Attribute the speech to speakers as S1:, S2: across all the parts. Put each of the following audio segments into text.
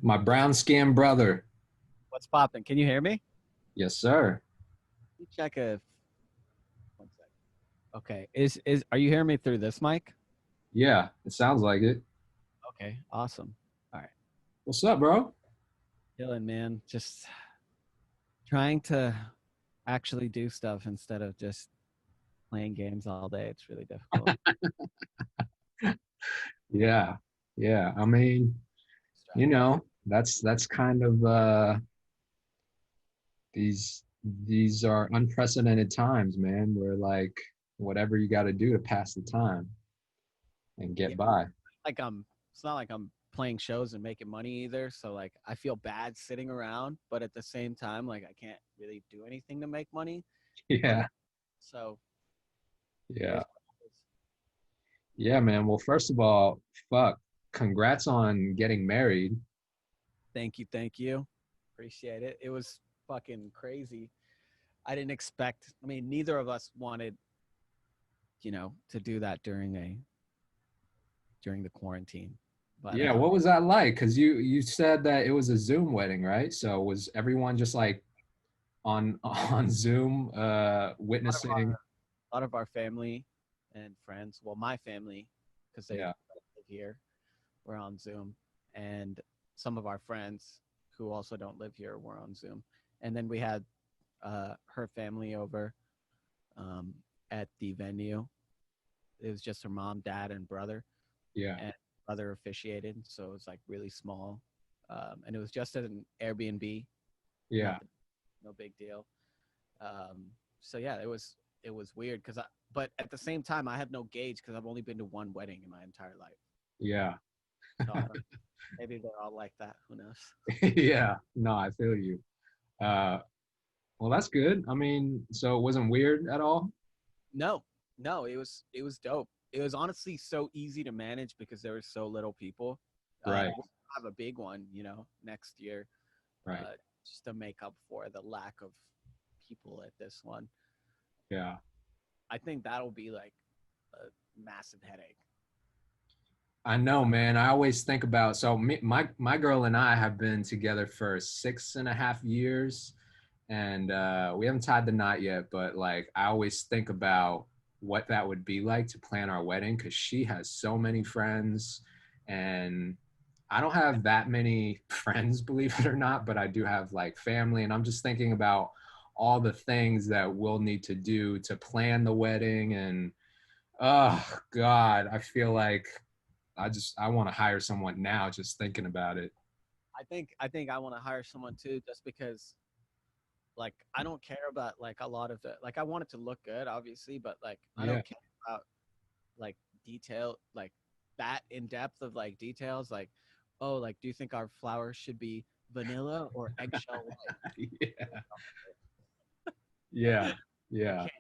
S1: My brown skinned brother.
S2: What's popping? Can you hear me?
S1: Yes, sir.
S2: Let me check if one sec. Okay. Is are you hearing me through this mic?
S1: Yeah, it sounds like it.
S2: Okay, awesome. All right.
S1: What's up, bro?
S2: Dylan, man, just trying to actually do stuff instead of just playing games all day. It's really difficult.
S1: Yeah, yeah. I mean, that's kind of these are unprecedented times, man. Where like whatever you got to do to pass the time and
S2: Yeah.
S1: get by.
S2: Like it's not like I'm playing shows and making money either. So like I feel bad sitting around, but at the same time, like I can't really do anything to make money. But
S1: Yeah,
S2: so it
S1: yeah,
S2: is what it is.
S1: yeah, man. Well, first of all, fuck, congrats on getting married.
S2: Thank you, thank you. Appreciate it. It was fucking crazy. I didn't expect. I mean, neither of us wanted, to do that during the quarantine. But
S1: Yeah, what was that like? Because you said that it was a Zoom wedding, right? So was everyone just like on on Zoom witnessing?
S2: a lot of our family and friends, well, my family, because they
S1: Yeah,
S2: live here, were on Zoom, and some of our friends who also don't live here were on Zoom, and then we had her family over um, at the venue. It was just her mom, dad, and brother,
S1: yeah,
S2: and brother officiated, so it was like really small, and it was just at an Airbnb,
S1: yeah,
S2: nothing, no big deal. Um, so yeah, it was weird because but at the same time, I have no gauge because I've only been to one wedding in my entire life.
S1: yeah.
S2: So I don't. Maybe they're all like that. Who knows?
S1: Yeah. No, I feel you. Uh, well, that's good. I mean, so it wasn't weird at all?
S2: No, no, it was dope. It was honestly so easy to manage because there were so little people.
S1: Right,
S2: We'll have a big one, next year,
S1: right.
S2: just to make up for the lack of people at this one.
S1: Yeah.
S2: I think that'll be like a massive headache.
S1: I know, man. I always think about my girl and I have been together for 6.5 years, and we haven't tied the knot yet. But like, I always think about what that would be like to plan our wedding because she has so many friends, and I don't have that many friends, believe it or not. But I do have like family, and I'm just thinking about all the things that we'll need to do to plan the wedding and oh God, I feel like I want to hire someone now just thinking about it.
S2: I think I want to hire someone too, just because like I don't care about like a lot of it. Like I want it to look good, obviously, but like I
S1: Yeah.
S2: don't care about like detail, like that in depth of like details. Like, oh, like do you think our flowers should be vanilla or eggshell white?
S1: Yeah. Yeah.
S2: I
S1: Yeah.
S2: can't.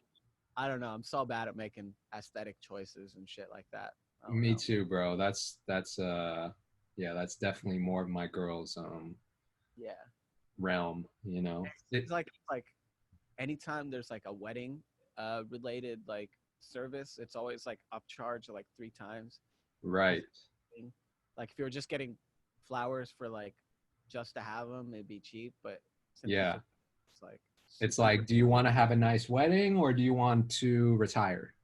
S2: I don't know. I'm so bad at making aesthetic choices and shit like that. I don't
S1: Me
S2: know.
S1: too, bro. That's yeah, that's definitely more of my girl's
S2: Yeah.
S1: realm, you know.
S2: It's like anytime there's like a wedding related like service, it's always like upcharge like three times.
S1: Right.
S2: Like if you were just getting flowers for like just to have them, it'd be cheap. But since it's
S1: Yeah.
S2: a, it's like
S1: It's
S2: super.
S1: like, do you want to have a nice wedding or do you want to retire?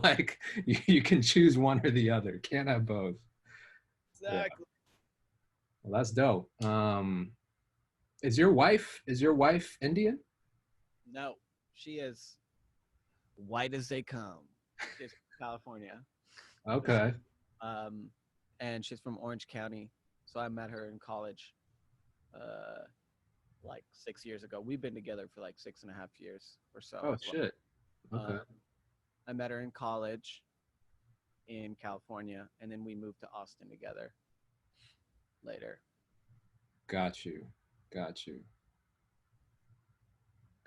S1: Like you can choose one or the other. Can't have both. Yeah.
S2: Exactly.
S1: Well, that's dope. Is your wife Indian?
S2: No, she is white as they come. She's from California.
S1: Okay.
S2: Um, and she's from Orange County. So I met her in college, uh, like 6 years ago. We've been together for like 6.5 years or so
S1: Oh
S2: as well.
S1: shit. Okay.
S2: Um, I met her in college in California, and then we moved to Austin together later.
S1: Got you. Got you.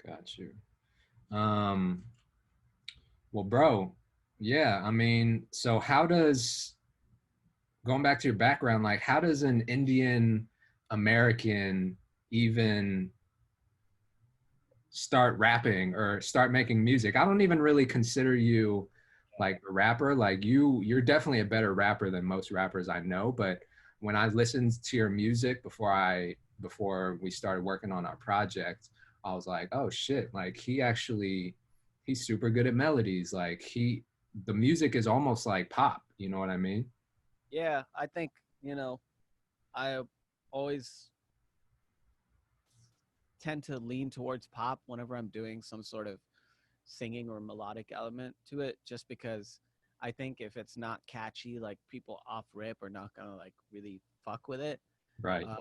S1: Got you. Um, well, bro, yeah, I mean, so how does going back to your background, like how does an Indian American even start rapping or start making music? I don't even really consider you like a rapper. Like you're definitely a better rapper than most rappers I know, but when I listened to your music before we started working on our project, I was like, oh shit, like he's super good at melodies. Like the music is almost like pop, you know what I mean?
S2: Yeah, I think, you know, I always tend to lean towards pop whenever I'm doing some sort of singing or melodic element to it, just because I think if it's not catchy, like people off rip are not gonna like really fuck with it.
S1: Right.
S2: Uh,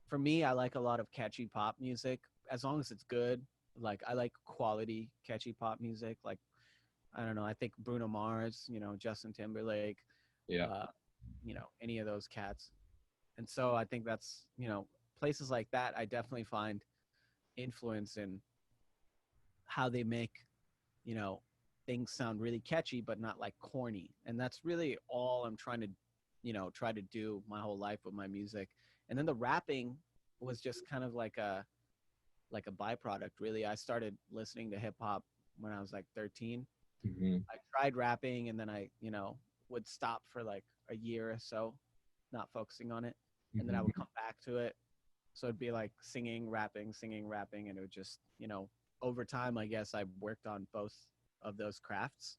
S2: for me, I like a lot of catchy pop music as long as it's good. Like I like quality catchy pop music. Like I don't know, I think Bruno Mars, you know, Justin Timberlake,
S1: Yeah.
S2: uh, you know, any of those cats. And so I think that's, you know, places like that I definitely find influence in how they make, you know, things sound really catchy but not like corny. And that's really all I'm trying to, you know, try to do my whole life with my music. And then the rapping was just kind of like a byproduct really. I started listening to hip hop when I was like 13.
S1: Hmm.
S2: I tried rapping and then I, you know, would stop for like a year or so, not focusing on it. And then I would
S1: Hmm.
S2: come back to it. So it'd be like singing, rapping. And it would just, you know, over time, I guess I worked on both of those crafts.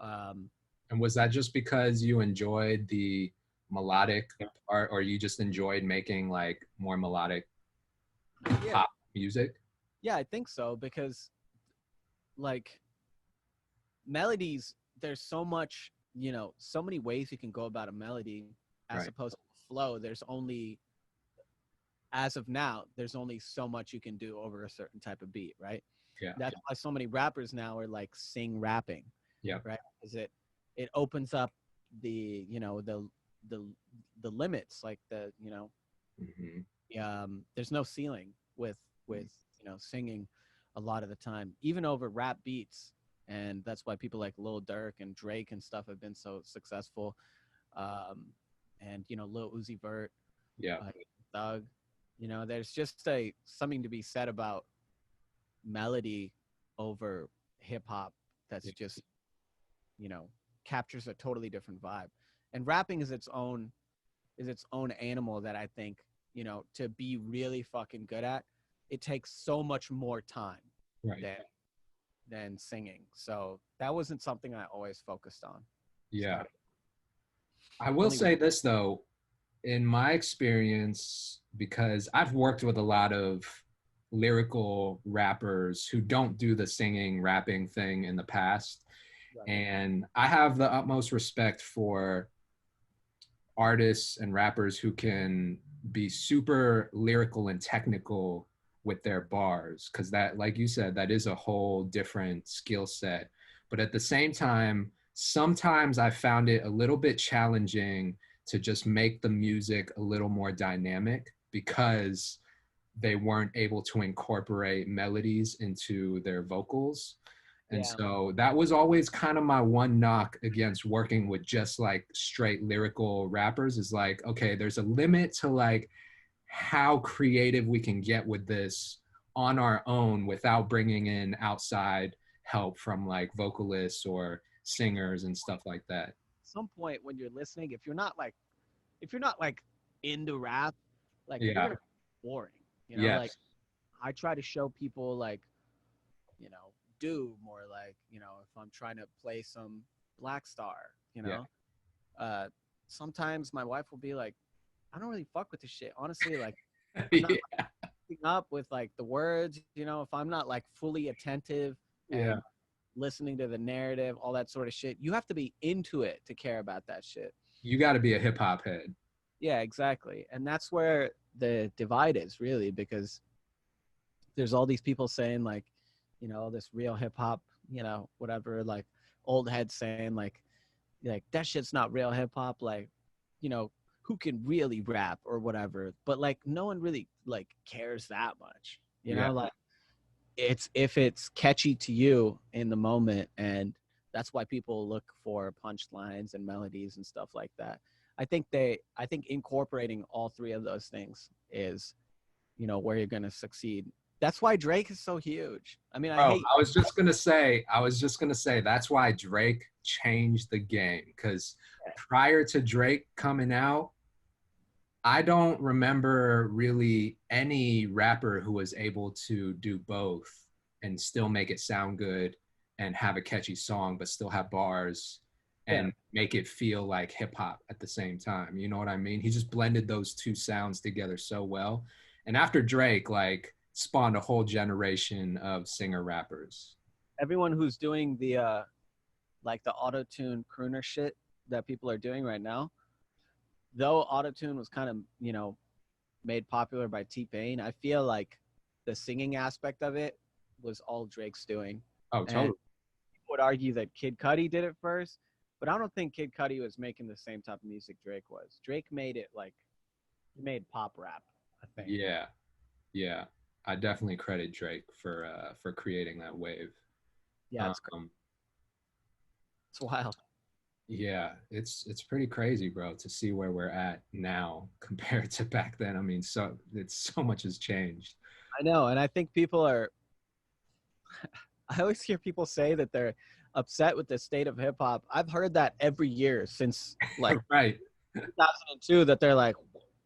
S2: Um,
S1: And was that just because you enjoyed the melodic part, or you just enjoyed making like more melodic
S2: yeah,
S1: pop music?
S2: yeah, I think so because like melodies, there's so much, you know, so many ways you can go about a melody as
S1: Right.
S2: opposed to flow. There's only, as of now, there's only so much you can do over a certain type of beat, right?
S1: Yeah.
S2: That's why so many rappers now are like sing rapping,
S1: Yeah.
S2: right? Because it opens up the, you know, the the limits, like the, you know,
S1: Hmm.
S2: there's no ceiling with you know, singing a lot of the time, even over rap beats. And that's why people like Lil Durk and Drake and stuff have been so successful. um and you know, Lil Uzi Vert,
S1: Yeah.
S2: uh, Thug. You know, there's just a something to be said about melody over hip hop that's
S1: Yeah.
S2: just, you know, captures a totally different vibe. And rapping is its own animal that I think, you know, to be really fucking good at, it takes so much more time
S1: Right.
S2: than than singing. So that wasn't something I always focused on.
S1: Yeah.
S2: Starting
S1: I will
S2: only
S1: say this though, in my experience, because I've worked with a lot of lyrical rappers who don't do the singing, rapping thing in the past.
S2: right.
S1: And I have the utmost respect for artists and rappers who can be super lyrical and technical with their bars, because that, like you said, that is a whole different skill set. But at the same time, sometimes I found it a little bit challenging to just make the music a little more dynamic because they weren't able to incorporate melodies into their vocals. And
S2: Yeah.
S1: so that was always kind of my one knock against working with just like straight lyrical rappers, is like, okay, there's a limit to like how creative we can get with this on our own without bringing in outside help from like vocalists or singers and stuff like that.
S2: Some point when you're listening, if you're not like into rap, like you're
S1: Yeah.
S2: gonna be boring. You know, like
S1: Yes.
S2: I try to show people like, you know, Doom, or like, you know, if I'm trying to play some Black Star, you
S1: Yeah.
S2: know, uh, sometimes my wife will be like, I don't really fuck with this shit. Honestly, like I'm not
S1: Yeah.
S2: keeping up with like the words, you know, if I'm not like fully attentive
S1: Yeah.
S2: and listening to the narrative, all that sort of shit, you have to be into it to care about that shit.
S1: You got to be a hip hop head.
S2: Yeah, exactly. And that's where the divide is really, because there's all these people saying like, you know, this real hip hop, you know, whatever, like old heads saying like that shit's not real hip hop, like, you know, who can really rap or whatever. But like no one really like cares that much. You
S1: Yeah.
S2: know, like it's if it's catchy to you in the moment, and that's why people look for punchlines and melodies and stuff like that. I think incorporating all three of those things is, you know, where you're going to succeed. That's why Drake is so huge. I mean, I
S1: Bro,
S2: hate
S1: I was just gonna say that's why Drake changed the game. Because prior to Drake coming out, I don't remember really any rapper who was able to do both and still make it sound good and have a catchy song, but still have bars
S2: Yeah.
S1: and make it feel like hip hop at the same time. You know what I mean? He just blended those two sounds together so well. And after Drake, like, spawned a whole generation of singer rappers.
S2: Everyone who's doing the like the auto tune crooner shit that people are doing right now, though auto tune was kind of made popular by T-Pain, I feel like the singing aspect of it was all Drake's doing.
S1: Oh,
S2: And
S1: totally.
S2: people would argue that Kid Cudi did it first, but I don't think Kid Cudi was making the same type of music Drake was. Drake made it like he made pop rap, I think.
S1: Yeah, yeah. I definitely credit Drake for creating that wave.
S2: Yeah,
S1: Um,
S2: it's wild.
S1: Yeah, it's pretty crazy, bro, to see where we're at now compared to back then. I mean, so much has changed.
S2: I know, and I think people are. I always hear people say that they're upset with the state of hip hop. I've heard that every year since like
S1: Right.
S2: 2002 that they're like,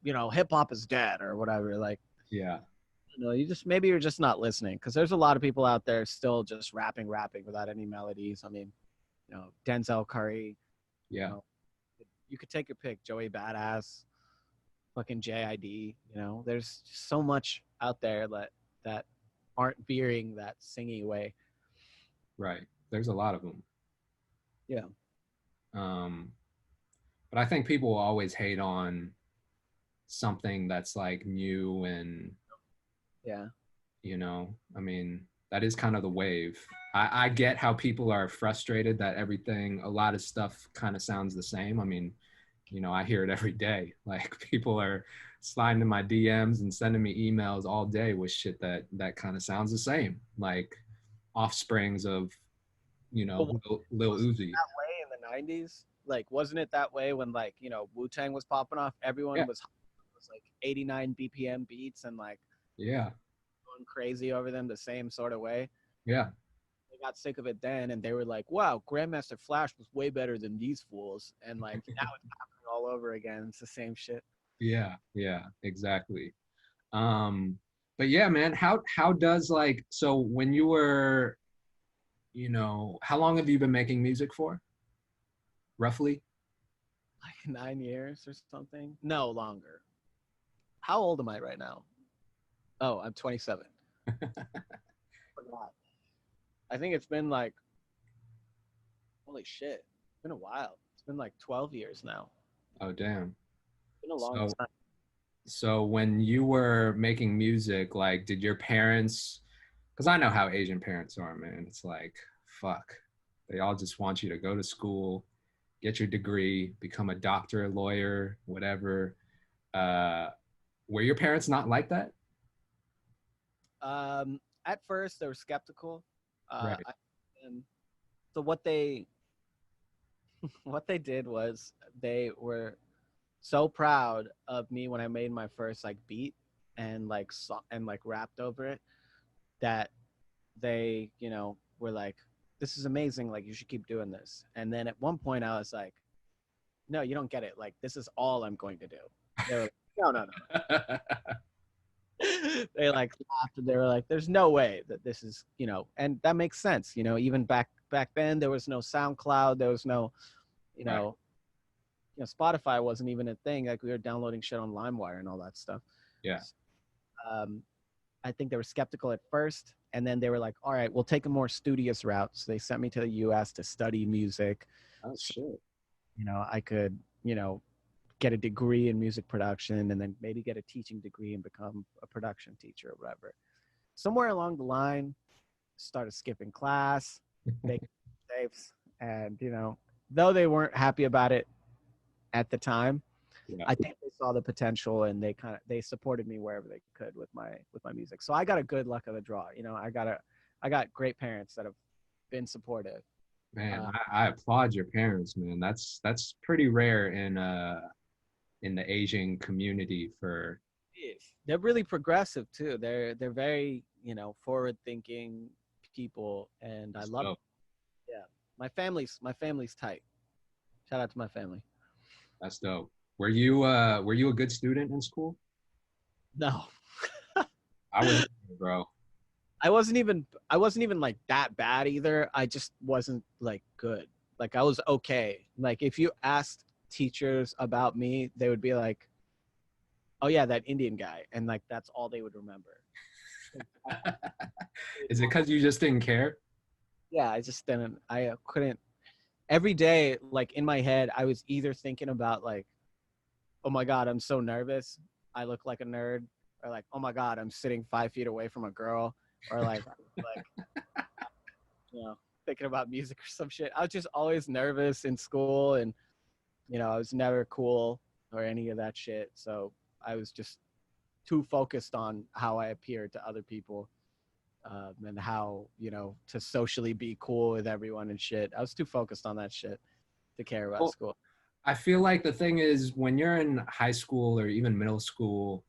S2: hip hop is dead or whatever. Like,
S1: Yeah.
S2: you just maybe you're just not listening because there's a lot of people out there still just rapping without any melodies. I mean, Denzel Curry, you
S1: Yeah.
S2: know, you could take your pick, Joey Badass, fucking JID. There's so much out there that aren't veering that singy way.
S1: Right. There's a lot of them.
S2: Yeah.
S1: Um, but I think people will always hate on something that's like new and,
S2: Yeah.
S1: I mean, that is kind of the wave. I get how people are frustrated that a lot of stuff kind of sounds the same. I mean, I hear it every day. Like, people are sliding in my DMs and sending me emails all day with shit that kind of sounds the same, like offsprings of,
S2: But
S1: Lil
S2: wasn't
S1: Uzi.
S2: that way in the '90s? Like, wasn't it that way when Wu Tang was popping off? Everyone
S1: Yeah,
S2: was like 89 BPM beats and like
S1: yeah,
S2: going crazy over them the same sort of way.
S1: yeah,
S2: They got sick of it then, and they were like, "Wow, Grandmaster Flash was way better than these fools." And like now it's happening all over again. It's the same shit.
S1: yeah, yeah, exactly. Um, but yeah, man, how does, like, so when you were, how long have you been making music for, roughly?
S2: Like 9 years or something. No, longer. How old am I right now? Oh, I'm 27. Forgot. I think it's been like, holy shit, it's been a while. It's been like 12 years now.
S1: Oh, damn.
S2: It's been a long
S1: So
S2: time.
S1: So when you were making music, like, did your parents, because I know how Asian parents are, man. It's like, fuck. They all just want you to go to school, get your degree, become a doctor, a lawyer, whatever. Uh, were your parents not like that?
S2: At first, they were skeptical. Uh,
S1: Right.
S2: I, and so what they did was they were so proud of me when I made my first like beat and like and like rapped over it that they were like, this is amazing, like you should keep doing this. And then at one point I was like, no, you don't get it, like this is all I'm going to do. They were like, no. They like laughed and they were like, there's no way that this is and that makes sense. Even back then there was no SoundCloud, there was no you
S1: Right.
S2: know Spotify wasn't even a thing. Like we were downloading shit on LimeWire and all that stuff.
S1: Yeah.
S2: um, I think they were skeptical at first, and then they were like, all right, we'll take a more studious route. So they sent me to the US to study music.
S1: Oh,
S2: So,
S1: shit.
S2: I could, get a degree in music production and then maybe get a teaching degree and become a production teacher or whatever. Somewhere along the line, started skipping class, making tapes, and, though they weren't happy about it at the time,
S1: Yeah.
S2: I think they saw the potential and they supported me wherever they could with my music. So I got a good luck of the draw. I got great parents that have been supportive.
S1: Man,
S2: Uh,
S1: I applaud your parents, man. That's pretty rare in the Asian community for.
S2: they're really progressive too. They're very forward thinking people, and I
S1: That's
S2: love it.
S1: dope.
S2: Yeah, my family's tight. Shout out to my family.
S1: That's dope. Were you a good student in school?
S2: No,
S1: I was, bro.
S2: I wasn't even like that bad either. I just wasn't like good. Like I was okay. Like if you asked teachers about me, they would be like, "Oh yeah, that Indian guy," and like that's all they would remember.
S1: Is it because you just didn't care?
S2: Yeah, I just didn't. I couldn't. Every day, like in my head, I was either thinking about like, "Oh my god, I'm so nervous. I look like a nerd," or like, "Oh my god, I'm sitting 5 feet away from a girl," or like thinking about music or some shit. I was just always nervous in school, and I was never cool or any of that shit. So I was just too focused on how I appeared to other people, and how to socially be cool with everyone and shit. I was too focused on that shit to care about
S1: Well,
S2: school.
S1: I feel like the thing is when you're in high school or even middle school,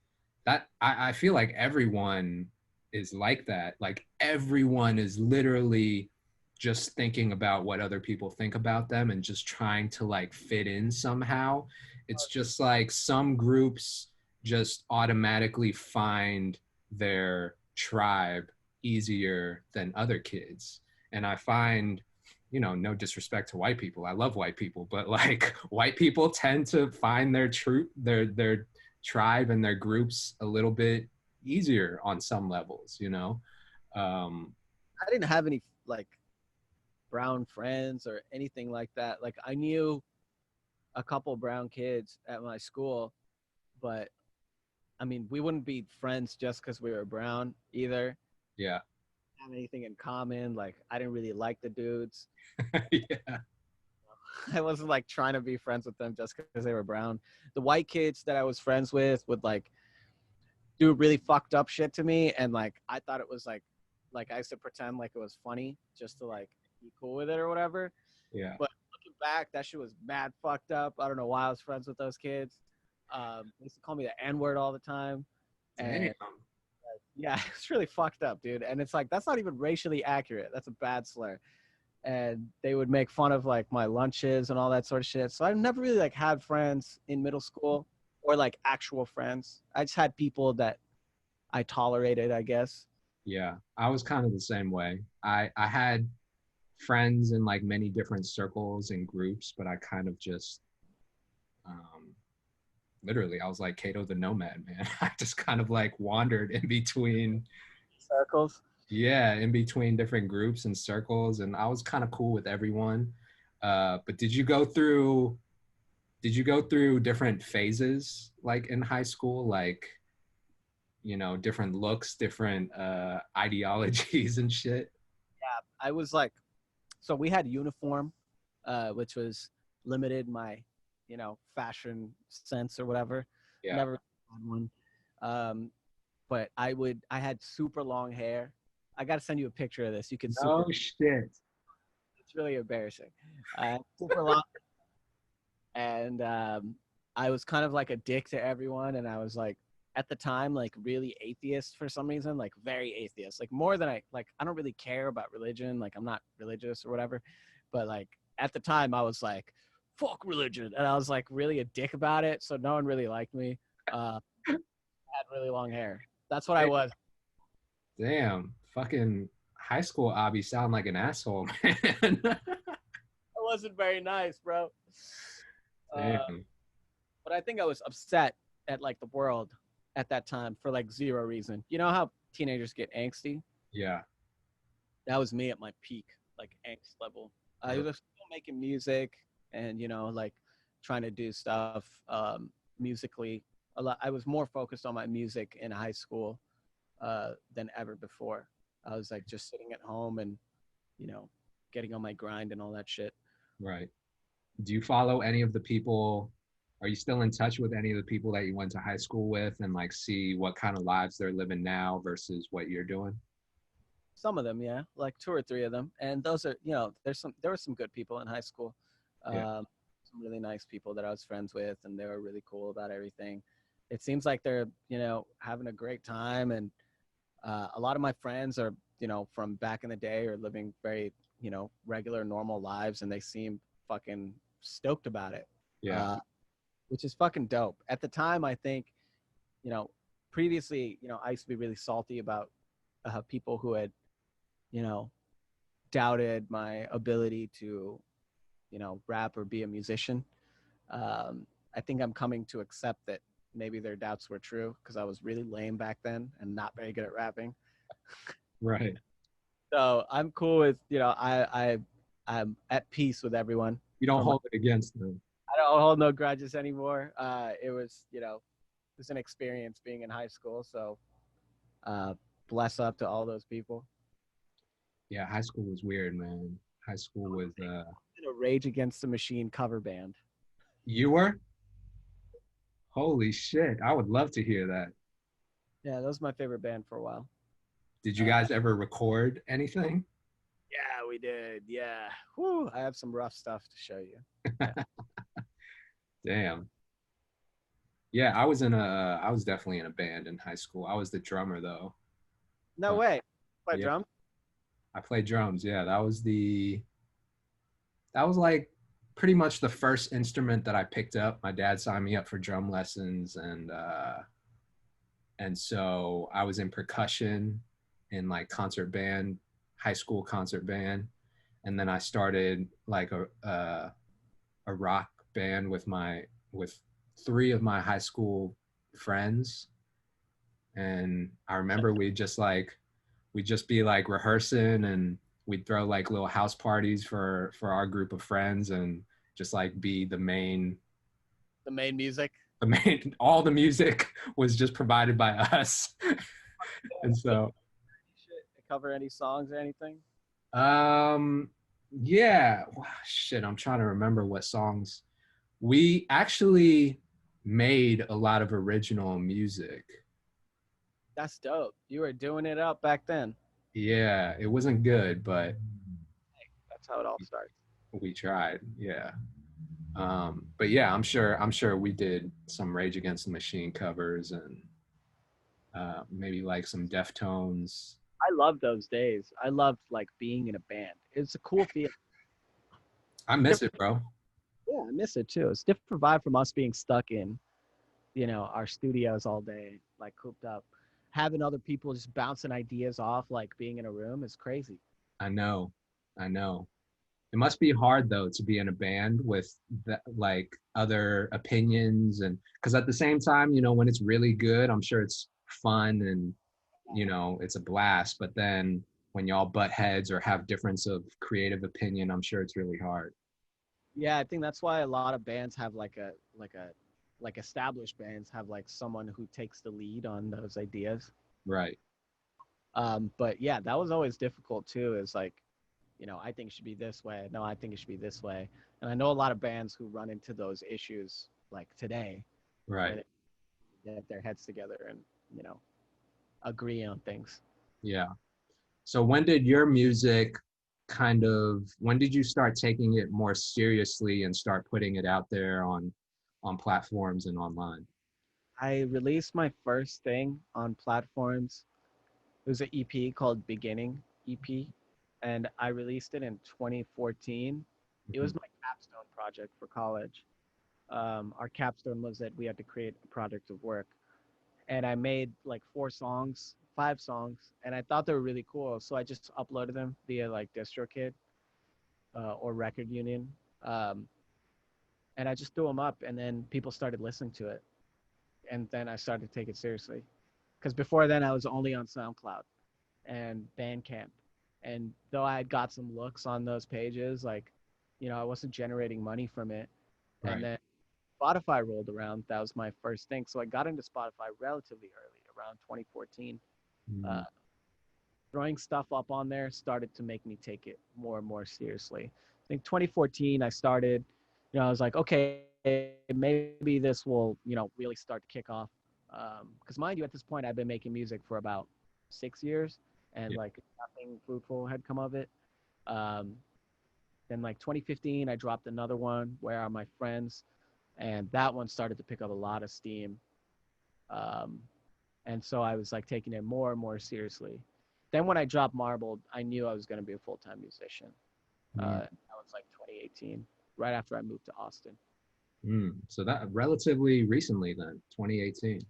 S1: that I feel like everyone is like that. Like everyone is literally just thinking about what other people think about them and just trying to like fit in somehow. It's just like some groups just automatically find their tribe easier than other kids. And I find, no disrespect to white people. I love white people, but like white people tend to find their tribe and their groups a little bit easier on some levels. Um,
S2: I didn't have any like brown friends or anything like that. Like I knew a couple brown kids at my school, but I mean, we wouldn't be friends just because we were brown either.
S1: yeah,
S2: Have anything in common. Like I didn't really like the dudes.
S1: yeah,
S2: I wasn't like trying to be friends with them just because they were brown. The white kids that I was friends with would like do really fucked up shit to me, and like I thought it was like I used to pretend like it was funny just to like be cool with it or whatever.
S1: yeah.
S2: But looking back, that shit was mad fucked up. I don't know why I was friends with those kids. They used to call me the N word all the time,
S1: Damn.
S2: and yeah, it's really fucked up, dude. And it's like that's not even racially accurate. That's a bad slur. And they would make fun of like my lunches and all that sort of shit. So I've never really like had friends in middle school or like actual friends. I just had people that I tolerated, I guess.
S1: Yeah, I was kind of the same way. I had friends in like many different circles and groups, but I kind of just um literally I was like Kato the Nomad, man. I just kind of like wandered in between,
S2: Circles.
S1: yeah, in between different groups and circles, and I was kind of cool with everyone. But did you go through different phases like in high school, like different looks, different ideologies and shit?
S2: I was like, so we had uniform, which was limited my, fashion sense or whatever.
S1: Yeah.
S2: Never had one. Um, but I had super long hair. I got to send you a picture of this. You can super,
S1: No shit.
S2: it's really embarrassing. Super long. And I was kind of like a dick to everyone. And I was like, at the time, like really atheist for some reason, like very atheist, like more than I don't really care about religion. Like I'm not religious or whatever. But like at the time, I was like, fuck religion. And I was like really a dick about it. So no one really liked me. Had really long hair. That's what I was.
S1: Damn, fucking high school Abby sound like an asshole, man.
S2: I wasn't very nice, bro. Uh,
S1: Damn.
S2: but I think I was upset at like the world at that time for like zero reason. You know how teenagers get angsty?
S1: Yeah.
S2: That was me at my peak, like angst level. I was still making music and like trying to do stuff musically. A lot. I was more focused on my music in high school than ever before. I was like just sitting at home and you know getting on my grind and all that shit.
S1: Right. Do you follow any of the people? Are you still in touch with any of the people that you went to high school with and like see what kind of lives they're living now versus what you're doing?
S2: Some of them, yeah, like two or three of them, and those are there were some good people in high school,
S1: Yeah.
S2: some really nice people that I was friends with, and they were really cool about everything. It seems like they're having a great time, and a lot of my friends are from back in the day are living very regular normal lives, and they seem fucking stoked about it.
S1: Yeah.
S2: Uh, which is fucking dope. At the time, I think, you know, previously, I used to be really salty about people who had, you know, doubted my ability to, rap or be a musician. I think I'm coming to accept that maybe their doubts were true because I was really lame back then and not very good at rapping.
S1: Right.
S2: So I'm cool with, I'm at peace with everyone.
S1: You don't
S2: From
S1: hold it against them.
S2: I don't hold no grudges anymore. It was, it was an experience being in high school. So uh, bless up to all those people.
S1: Yeah, high school was weird, man. High school was
S2: In a Rage Against the Machine cover band.
S1: you were? Holy shit. I would love to hear that.
S2: Yeah, that was my favorite band for a while.
S1: Did you
S2: Uh,
S1: guys ever record anything?
S2: yeah, we did. Yeah. Whew, I have some rough stuff to show you. Yeah.
S1: Damn. Yeah, I was definitely in a band in high school. I was the drummer though.
S2: No
S1: But
S2: way. Play
S1: yeah,
S2: drums?
S1: I played drums. Yeah, that was like pretty much the first instrument that I picked up. My dad signed me up for drum lessons and so I was in percussion in like concert band, high school concert band, and then I started like a rock band with three of my high school friends, and I remember we'd just be like rehearsing, and we'd throw like little house parties for our group of friends, and just like be
S2: The main music?
S1: the main all the music was just provided by us. And so
S2: Cover any songs or anything?
S1: um yeah, shit, I'm trying to remember what songs we actually made. A lot of original music.
S2: That's dope. You were doing it up back then.
S1: Yeah, it wasn't good, but
S2: That's how it all starts.
S1: we tried. Yeah. But yeah, I'm sure we did some Rage Against the Machine covers and maybe like some Deftones.
S2: I love those days. I loved like being in a band. It's a cool feeling.
S1: I miss it, bro.
S2: Yeah, I miss it too. It's a different vibe from us being stuck in, our studios all day, like cooped up. Having other people just bouncing ideas off, like being in a room is crazy.
S1: I know. I know. It must be hard though to be in a band with like other opinions, and because at the same time, when it's really good, I'm sure it's fun and it's a blast. But then when y'all butt heads or have difference of creative opinion, I'm sure it's really hard.
S2: Yeah, I think that's why a lot of bands have like established bands have like someone who takes the lead on those ideas.
S1: Right.
S2: But yeah, that was always difficult too. Is like, I think it should be this way. No, I think it should be this way. And I know a lot of bands who run into those issues like today, where
S1: Right.
S2: they get their heads together and you know agree on things.
S1: Yeah. So when did you start taking it more seriously and start putting it out there on platforms and online?
S2: I released my first thing on platforms. It was an EP called Beginning EP, and I released it in 2014. It
S1: Mhm.
S2: was my capstone project for college. Our capstone was that we had to create a project of work, and I made like 4 songs, 5 songs, and I thought they were really cool. So I just uploaded them via like DistroKid or Record Union, um, and I just threw them up, and then people started listening to it, and then I started to take it seriously. Because before then, I was only on SoundCloud and Bandcamp, and though I had got some looks on those pages, like, I wasn't generating money from it. And
S1: Right.
S2: then Spotify rolled around. That was my first thing. So I got into Spotify relatively early, around 2014. Uh,
S1: Mm.
S2: Throwing stuff up on there started to make me take it more and more seriously. I think 2014, I started, I was like, okay, maybe this will, really start to kick off. Because mind you, at this point, I've been making music for about 6 years, and
S1: Yeah.
S2: like nothing fruitful had come of it. Um, then like 2015, I dropped another one, Where Are My Friends? And that one started to pick up a lot of steam. Um, and so I was like taking it more and more seriously. Then when I dropped Marbled, I knew I was going to be a full-time musician.
S1: Mm.
S2: That was like 2018, right after I moved to Austin.
S1: So that relatively recently then, 2018.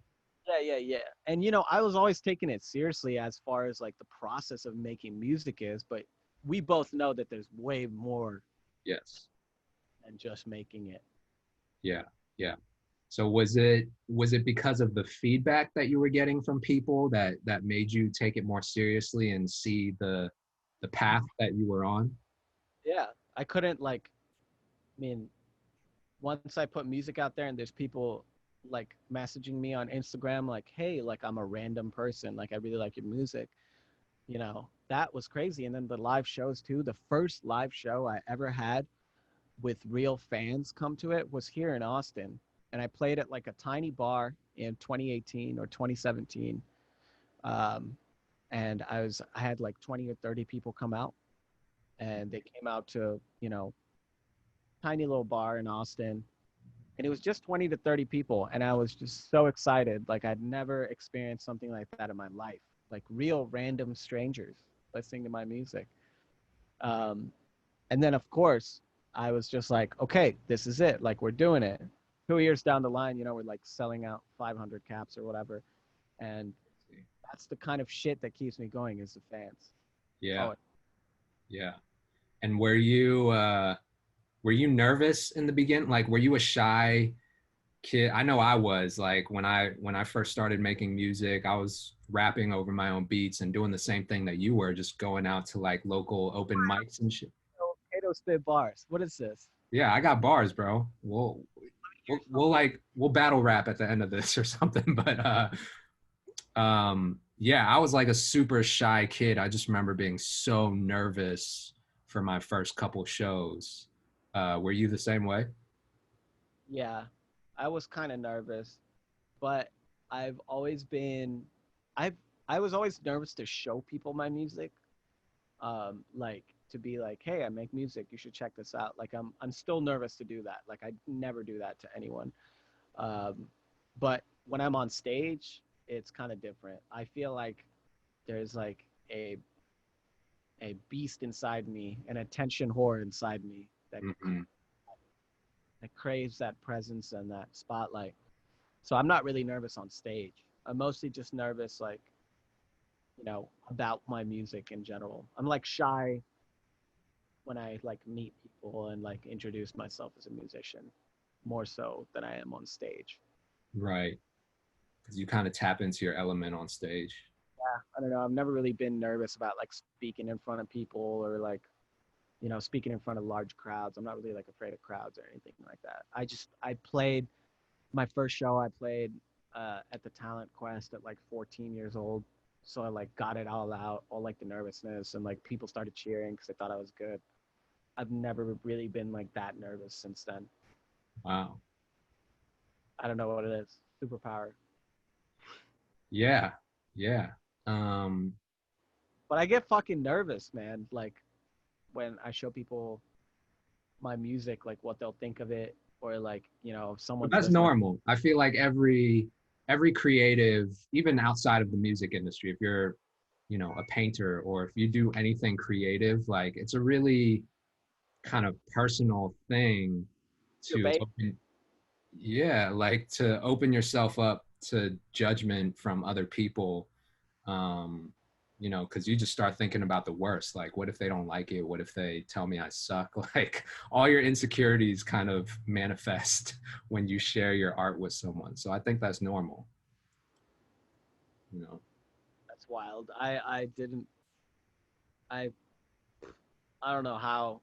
S2: Yeah. And you know, I was always taking it seriously as far as like the process of making music is, but we both know that there's way more
S1: Yes.
S2: than just making it.
S1: Yeah. Yeah. So was it because of the feedback that you were getting from people that made you take it more seriously and see the path that you were on?
S2: Yeah. I couldn't like, I mean, once I put music out there and there's people like messaging me on Instagram like, "Hey, like I'm a random person, like I really like your music." You know, that was crazy. And then the live shows too. The first live show I ever had with real fans come to it was here in Austin. And I played at like a tiny bar in 2018 or 2017. Um, and I had like 20 or 30 people come out, and they came out to, you know, tiny little bar in Austin, and it was just 20 to 30 people, and I was just so excited. Like I'd never experienced something like that in my life, like real random strangers listening to my music. um, and then of course I was just like, okay, this is it, like we're doing it. 2 years down the line, you know, we're like selling out 500 caps or whatever, and that's the kind of shit that keeps me going is the fans.
S1: Yeah.
S2: Oh,
S1: Yeah. And were you nervous in the beginning? Like were you a shy kid? I know I was. Like when I first started making music, I was rapping over my own beats and doing the same thing that you were, just going out to like local open mics and shit.
S2: Kato spit bars, what is this?
S1: Yeah, I got bars, bro. We'll battle rap at the end of this or something. But yeah, I was like a super shy kid. I just remember being so nervous for my first couple shows. Were you the same way?
S2: Yeah, I was kind of nervous, but I've always been, I've, I was always nervous to show people my music. Like to be like, hey, I make music, you should check this out. Like I'm still nervous to do that. Like I never do that to anyone. Um, but when I'm on stage, it's kind of different. I feel like there's like a beast inside me, an attention whore inside me
S1: Hmm.
S2: that craves that presence and that spotlight. So I'm not really nervous on stage. I'm mostly just nervous, like, you know, about my music in general. I'm like shy when I like meet people and like introduce myself as a musician, more so than I am on stage.
S1: Right. Because you kind of tap into your element on stage.
S2: Yeah, I don't know. I've never really been nervous about like speaking in front of people or like, you know, speaking in front of large crowds. I'm not really like afraid of crowds or anything like that. I played my first show. I played at the Talent Quest at like 14 years old. So I like got it all out, all like the nervousness, and like people started cheering because they thought I was good. I've never really been like that nervous since then.
S1: Wow.
S2: I don't know what it is. Superpower.
S1: Yeah. Yeah. Um,
S2: But I get fucking nervous, man. Like when I show people my music, like what they'll think of it, or like, you know, if
S1: but
S2: someone's
S1: that's
S2: listening.
S1: normal. I feel like every creative, even outside of the music industry, if you're, a painter or if you do anything creative, like it's a really kind of personal thing
S2: Your
S1: to
S2: baby.
S1: open, yeah, like to open yourself up to judgment from other people. um because you just start thinking about the worst, like what if they don't like it, what if they tell me I suck, like all your insecurities kind of manifest when you share your art with someone. So I think that's normal you know
S2: That's wild. I didn't I I don't know how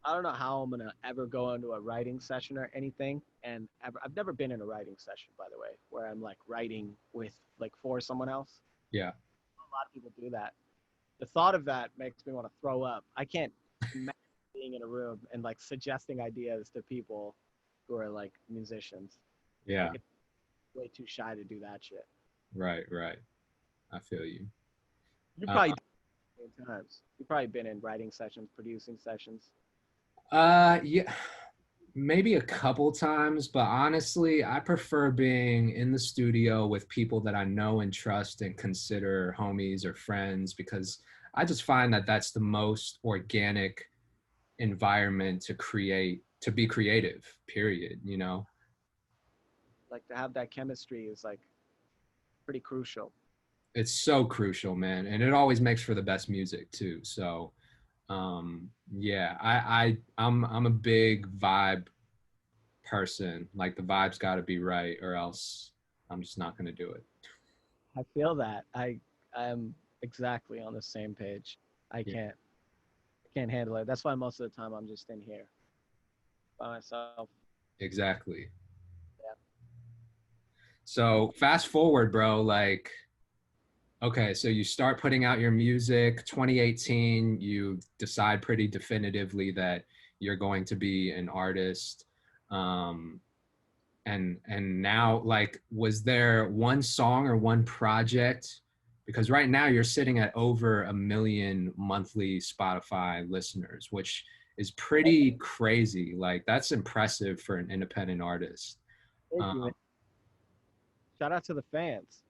S2: I don't know how I'm gonna ever go into a writing session or anything. And ever, I've never been in a writing session, by the way, where I'm like writing with like for someone else.
S1: Yeah.
S2: A lot of people do that. The thought of that makes me want to throw up. I can't imagine being in a room and like suggesting ideas to people who are like musicians.
S1: Yeah.
S2: Like it's way too shy to do that shit.
S1: Right, right. I feel you.
S2: You
S1: uh,
S2: probably times. You've probably been in writing sessions, producing sessions.
S1: yeah, maybe a couple times, but honestly, I prefer being in the studio with people that I know and trust and consider homies or friends, because I just find that that's the most organic environment to create to be creative, period, you know?
S2: Like to have that chemistry is like pretty crucial.
S1: It's so crucial, man. And it always makes for the best music too. So yeah, I'm a big vibe person. Like the vibe's gotta be right or else I'm just not gonna do it.
S2: I feel that. I am exactly on the same page. I
S1: Yeah,
S2: can't handle it. That's why most of the time I'm just in here by myself.
S1: exactly.
S2: Yeah.
S1: So fast forward, bro, like okay, so you start putting out your music, 2018, you decide pretty definitively that you're going to be an artist. Um, and now like was there one song or one project, because right now you're sitting at over 1 million monthly Spotify listeners, which is pretty crazy. Like that's impressive for an independent artist.
S2: Thank
S1: um,
S2: you, man. Shout out to the fans.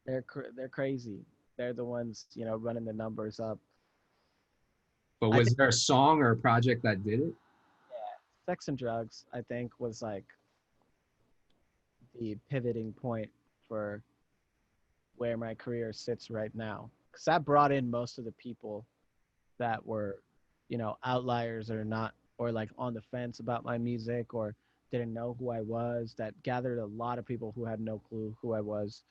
S2: They're crazy. They're the ones, you know, running the numbers up.
S1: but
S2: I
S1: was
S2: think
S1: there a song or a project that did it?
S2: Sex and Drugs, I think, was like the pivoting point for where my career sits right now. Because that brought in most of the people that were, you know, outliers or not, or like on the fence about my music or didn't know who I was. That gathered a lot of people who had no clue who I was.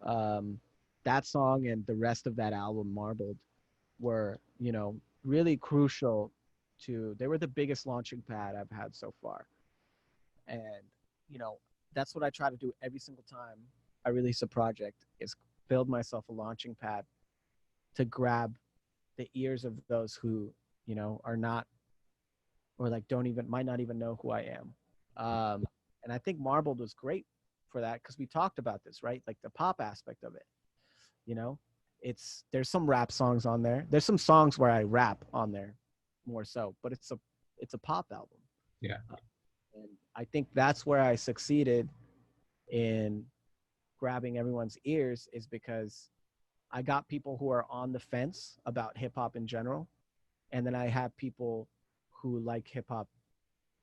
S2: Um, that song and the rest of that album, Marbled, were, you know, really crucial to, they were the biggest launching pad I've had so far. And, you know, that's what I try to do every single time I release a project is build myself a launching pad to grab the ears of those who, you know, are not, or like don't even, might not even know who I am. And I think Marbled was great for that because we talked about this, right? Like the pop aspect of it, you know, there's some rap songs on there. There's some songs where I rap on there more so, but it's a pop album.
S1: Yeah.
S2: And I think that's where I succeeded in grabbing everyone's ears is because I got people who are on the fence about hip hop in general. And then I have people who like hip hop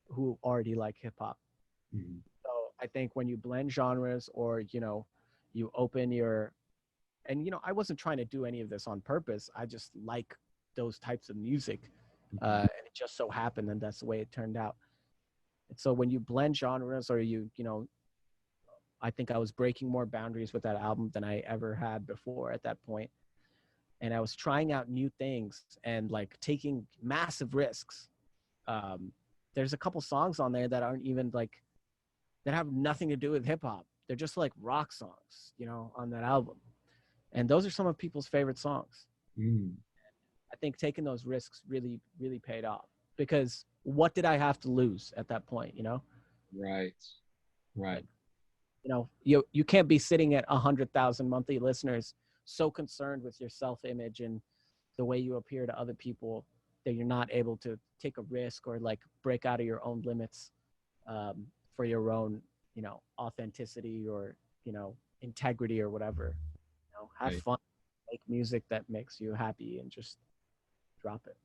S2: who already like hip hop.
S1: Mhm.
S2: So I think when you blend genres or, you know, you open your, and, you know, I wasn't trying to do any of this on purpose. I just like those types of music.
S1: Mhm.
S2: And it just so happened and that's the way it turned out. And so when you blend genres or you know, I think I was breaking more boundaries with that album than I ever had before at that point. And I was trying out new things and like taking massive risks. Um, there's a couple songs on there that aren't even like, that have nothing to do with hip hop. They're just like rock songs, you know, on that album. And those are some of people's favorite songs.
S1: Mm.
S2: I think taking those risks really, really paid off because what did I have to lose at that point, you know?
S1: Right. Right.
S2: Like, you know, you can't be sitting at 100,000 monthly listeners so concerned with your self-image and the way you appear to other people that you're not able to take a risk or like break out of your own limits for your own, you know, authenticity or, you know, integrity or whatever. You know, have
S1: Right.
S2: fun, make music that makes you happy and just drop it.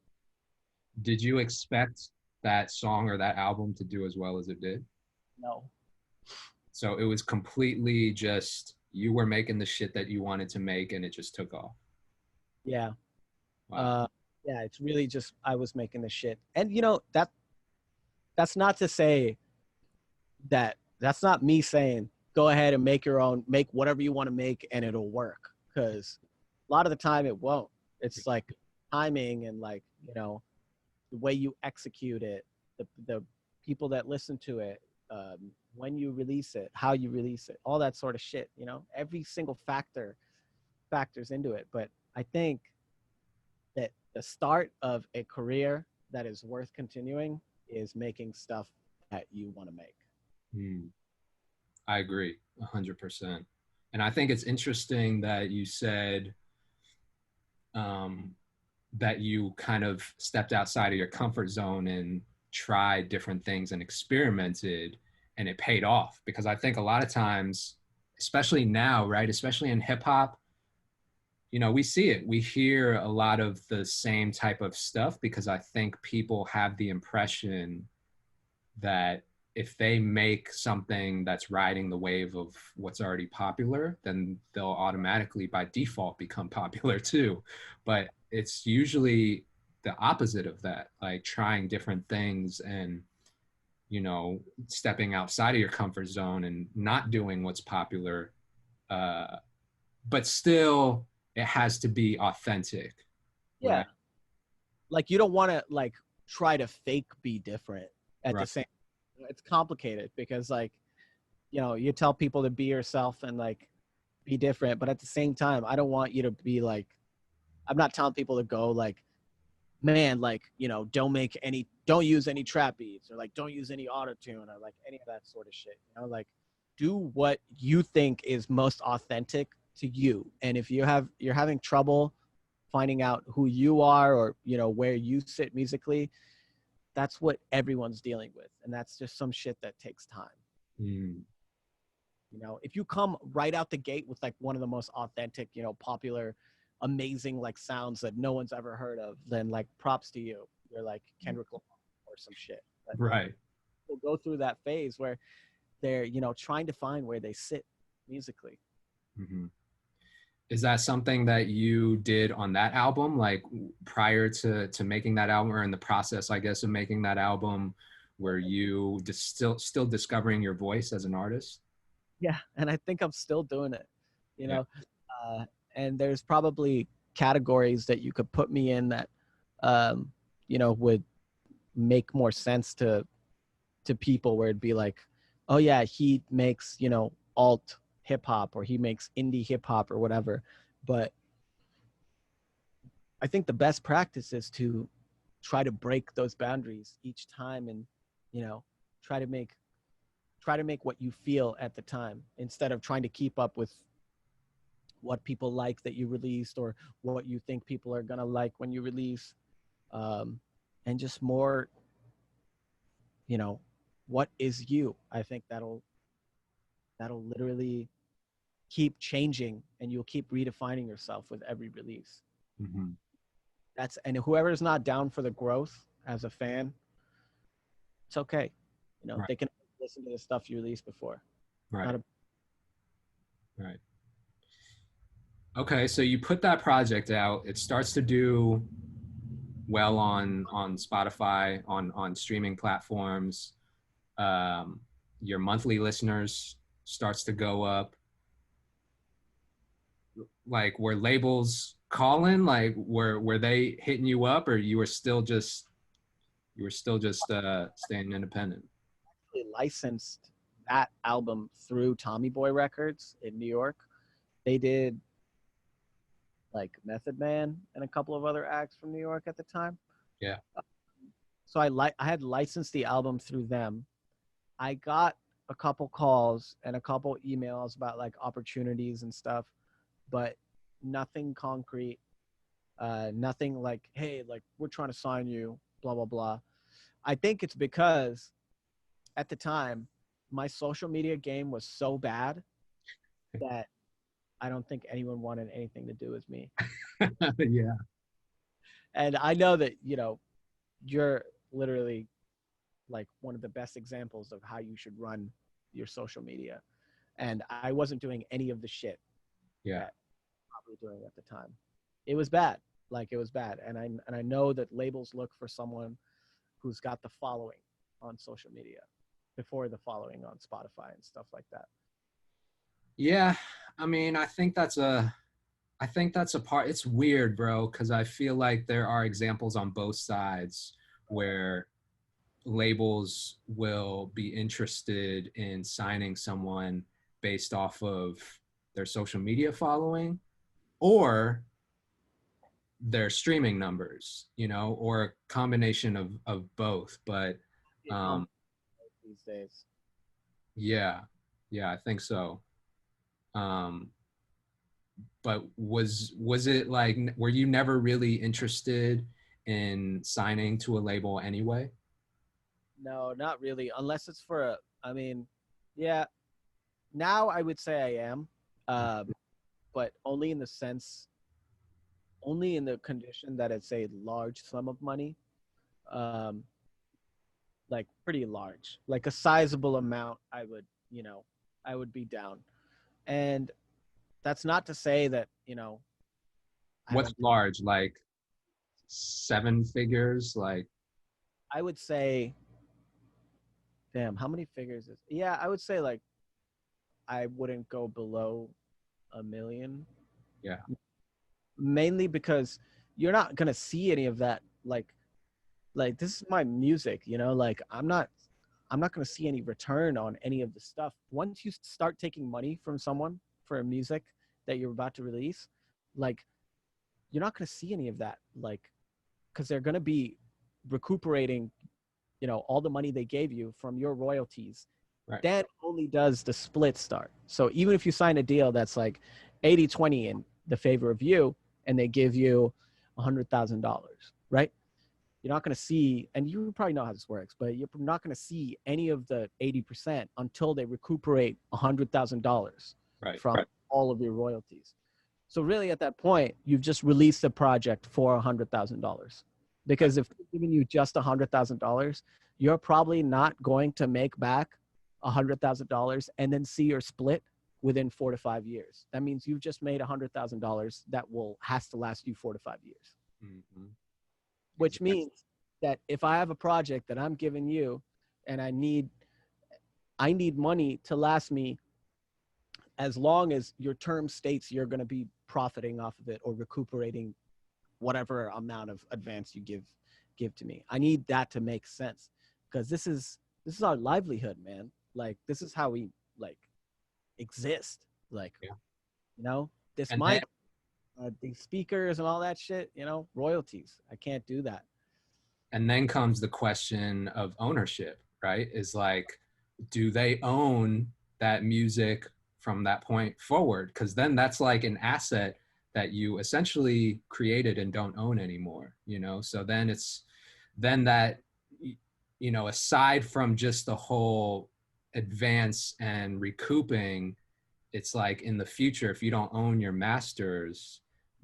S1: Did you expect that song or that album to do as well as it did?
S2: No.
S1: So it was completely just you were making the shit that you wanted to make and it just took off.
S2: Yeah.
S1: Wow.
S2: Uh, yeah, it's really just I was making the shit. And you know, that's not to say that that's not me saying go ahead and make your own, make whatever you want to make and it'll work. Cause a lot of the time it won't. It's like timing and like, you know, the way you execute it, the people that listen to it, when you release it, how you release it, all that sort of shit, you know, every single factors into it. But I think that the start of a career that is worth continuing is making stuff that you want to make.
S1: Hmm. I agree 100%. And I think it's interesting that you said um, that you kind of stepped outside of your comfort zone and tried different things and experimented and it paid off. Because I think a lot of times, especially now, right, especially in hip hop, you know, we see it. We hear a lot of the same type of stuff because I think people have the impression that if they make something that's riding the wave of what's already popular, then they'll automatically by default become popular too. But it's usually the opposite of that, like trying different things and, you know, stepping outside of your comfort zone and not doing what's popular. But still, it has to be authentic,
S2: Yeah.
S1: right?
S2: Like you don't want to like try to fake be different at the
S1: Right.
S2: same. It's complicated because like, you know, you tell people to be yourself and like be different, but at the same time, I don't want you to be like, I'm not telling people to go like, man, like, you know, don't use any trap beats or like, don't use any auto tune or like any of that sort of shit. You know, like, do what you think is most authentic to you. And if you're having trouble finding out who you are or, you know, where you sit musically, that's what everyone's dealing with. And that's just some shit that takes time.
S1: Mm,
S2: You know, if you come right out the gate with like one of the most authentic, you know, popular, amazing like sounds that no one's ever heard of, then like props to you. You're like Kendrick Lamar or some shit. But
S1: right.
S2: people go through that phase where they're, you know, trying to find where they sit musically.
S1: Mm-hmm. Is that something that you did on that album, like prior to making that album, or in the process, I guess, of making that album? Were you still discovering your voice as an artist?
S2: Yeah, and I think I'm still doing it. You
S1: Yeah.
S2: know, uh, and there's probably categories that you could put me in that, um, you know, would make more sense to people where it'd be like, oh yeah, he makes, you know, alt hip hop or he makes indie hip hop or whatever. But I think the best practice is to try to break those boundaries each time and, you know, try to make what you feel at the time instead of trying to keep up with what people like that you released or what you think people are going to like when you release, um, and just more, you know, what is you. I think that'll literally keep changing and you'll keep redefining yourself with every release.
S1: Mm-hmm.
S2: That's and whoever's not down for the growth as a fan, it's okay. You know,
S1: Right.
S2: they can listen to the stuff you released before.
S1: Right.
S2: Not a
S1: Right. Okay, so you put that project out. It starts to do well on Spotify, on streaming platforms. Um, your monthly listeners starts to go up. Like, were labels calling? Like, were they hitting you up, or you were still just staying independent?
S2: really licensed that album through Tommy Boy Records in New York. They did like Method Man and a couple of other acts from New York at the time.
S1: Yeah.
S2: So I had licensed the album through them. I got a couple calls and a couple emails about like opportunities and stuff, but nothing concrete. Nothing like, hey, like we're trying to sign you, blah blah blah. I think it's because at the time my social media game was so bad that I don't think anyone wanted anything to do with me.
S1: Yeah.
S2: And I know that, you know, you're literally like one of the best examples of how you should run your social media. And I wasn't doing any of the shit
S1: Yeah.
S2: that I was doing at the time. It was bad. Like it was bad. And I know that labels look for someone who's got the following on social media before the following on Spotify and stuff like that.
S1: Yeah. I mean, I think that's a part. It's weird, bro, because I feel like there are examples on both sides where labels will be interested in signing someone based off of their social media following or their streaming numbers, you know, or a combination of both. But
S2: It comes
S1: um,
S2: these days.
S1: yeah, yeah, I think so. Um, but was it like, were you never really interested in signing to a label anyway?
S2: No, not really. Unless it's for a, I mean, yeah, now I would say I am, but only in the sense. only in the condition that it's a large sum of money, um, like pretty large, like a sizable amount. I would be down. And that's not to say that, I
S1: What's
S2: don't.
S1: large? Like seven figures? Like,
S2: I would say, damn, how many figures is? Yeah, I would say like I wouldn't go below 1 million,
S1: yeah,
S2: mainly because you're not gonna see any of that. Like this is my music, like I'm not going to see any return on any of the stuff once you start taking money from someone for music that you're about to release. Like you're not going to see any of that, like, because they're going to be recuperating, all the money they gave you from your royalties.
S1: right,
S2: Then only does the split start. So even if you sign a deal that's like 80-20 in the favor of you, and they give you $100,000, right? You're not going to see, and you probably know how this works, but you're not going to see any of the 80% until they recuperate $100,000
S1: right,
S2: from all of your royalties. So really at that point, you've just released a project for $100,000.
S1: right.
S2: Because if they're giving you just $100,000, you're probably not going to make back $100,000 and then see your split within 4 to 5 years. That means you've just made $100,000 that has to last you 4 to 5 years.
S1: Mm-hmm.
S2: Which
S1: Exactly.
S2: means that if I have a project that I'm giving you and I need money to last me as long as your term states you're going to be profiting off of it or recuperating whatever amount of advance you give to me. I need that to make sense, because this is our livelihood, man. Like this is how we like exist. Like,
S1: Yeah.
S2: you know, this
S1: And then
S2: mic, the speakers and all that shit, royalties. I can't do that.
S1: comes the question of ownership, right? Is like, do they own that music from that point forward? Because then that's like an asset that you essentially created and don't own anymore, you know? So then then that, aside from just the whole advance and recouping, it's like in the future, if you don't own your masters,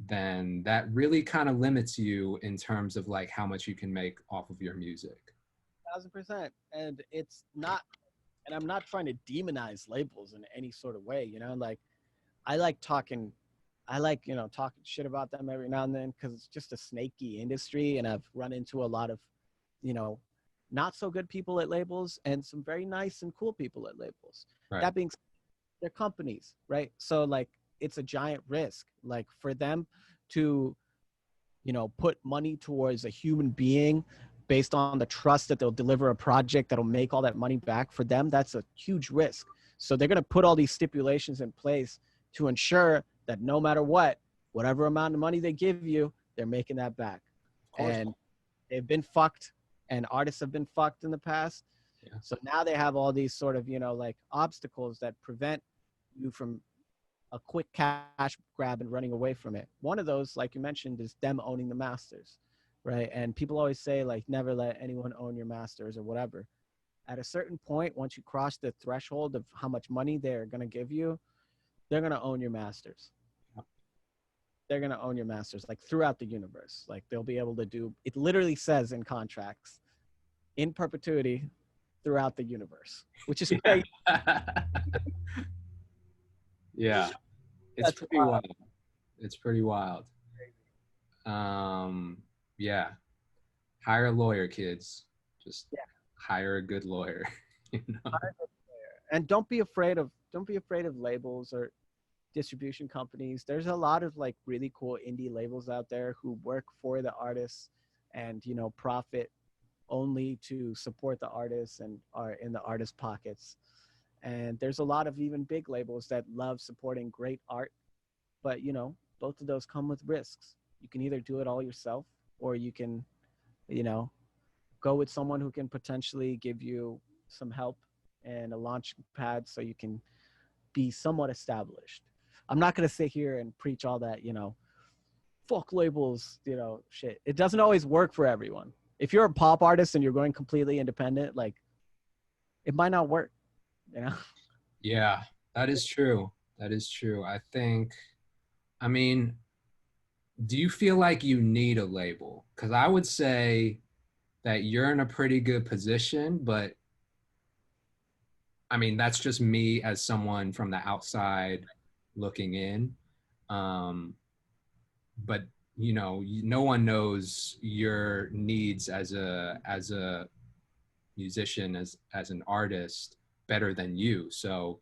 S1: then that really kind of limits you in terms of like how much you can make off of your music.
S2: 1,000%. And it's not, and I'm not trying to demonize labels in any sort of way, like I like talking, talking shit about them every now and then because it's just a snaky industry. And I've run into a lot of, you know, not so good people at labels and some very nice and cool people at labels.
S1: Right.
S2: That being said, they're companies, right? So like it's a giant risk, like for them to, put money towards a human being based on the trust that they'll deliver a project that'll make all that money back. For them, that's a huge risk. So they're going to put all these stipulations in place to ensure that no matter what, whatever amount of money they give you, they're making that back.
S1: Of course.
S2: And they've been fucked, and artists have been fucked in the past.
S1: Yeah.
S2: So now they have all these sort of, like obstacles that prevent you from a quick cash grab and running away from it. One of those, like you mentioned, is them owning the masters, right? And people always say like never let anyone own your masters or whatever. At a certain point, once you cross the threshold of how much money they're going to give you, they're going to own your masters. They're going to own your masters like throughout the universe. Like they'll be able to do, it literally says in contracts, in perpetuity throughout the universe, which is
S1: Yeah.
S2: crazy.
S1: Yeah. It's
S2: That's
S1: pretty
S2: wild.
S1: wild. It's pretty wild. Um, yeah. Hire a lawyer, kids. Just
S2: Yeah.
S1: hire a good lawyer. You know?
S2: And don't be afraid of labels or distribution companies. There's a lot of like really cool indie labels out there who work for the artists and profit only to support the artists and are in the artist pockets. And there's a lot of even big labels that love supporting great art, but both of those come with risks. You can either do it all yourself, or you can you know go with someone who can potentially give you some help and a launch pad so you can be somewhat established. I'm not going to sit here and preach all that, fuck labels, shit. It doesn't always work for everyone. If you're a pop artist and you're going completely independent, like it might not work, you know?
S1: Yeah, that is true. That is true. I think, I mean, do you feel like you need a label? Because I would say that you're in a pretty good position, but I mean, that's just me as someone from the outside looking in. Um, but no one knows your needs as a musician, as an artist better than you. So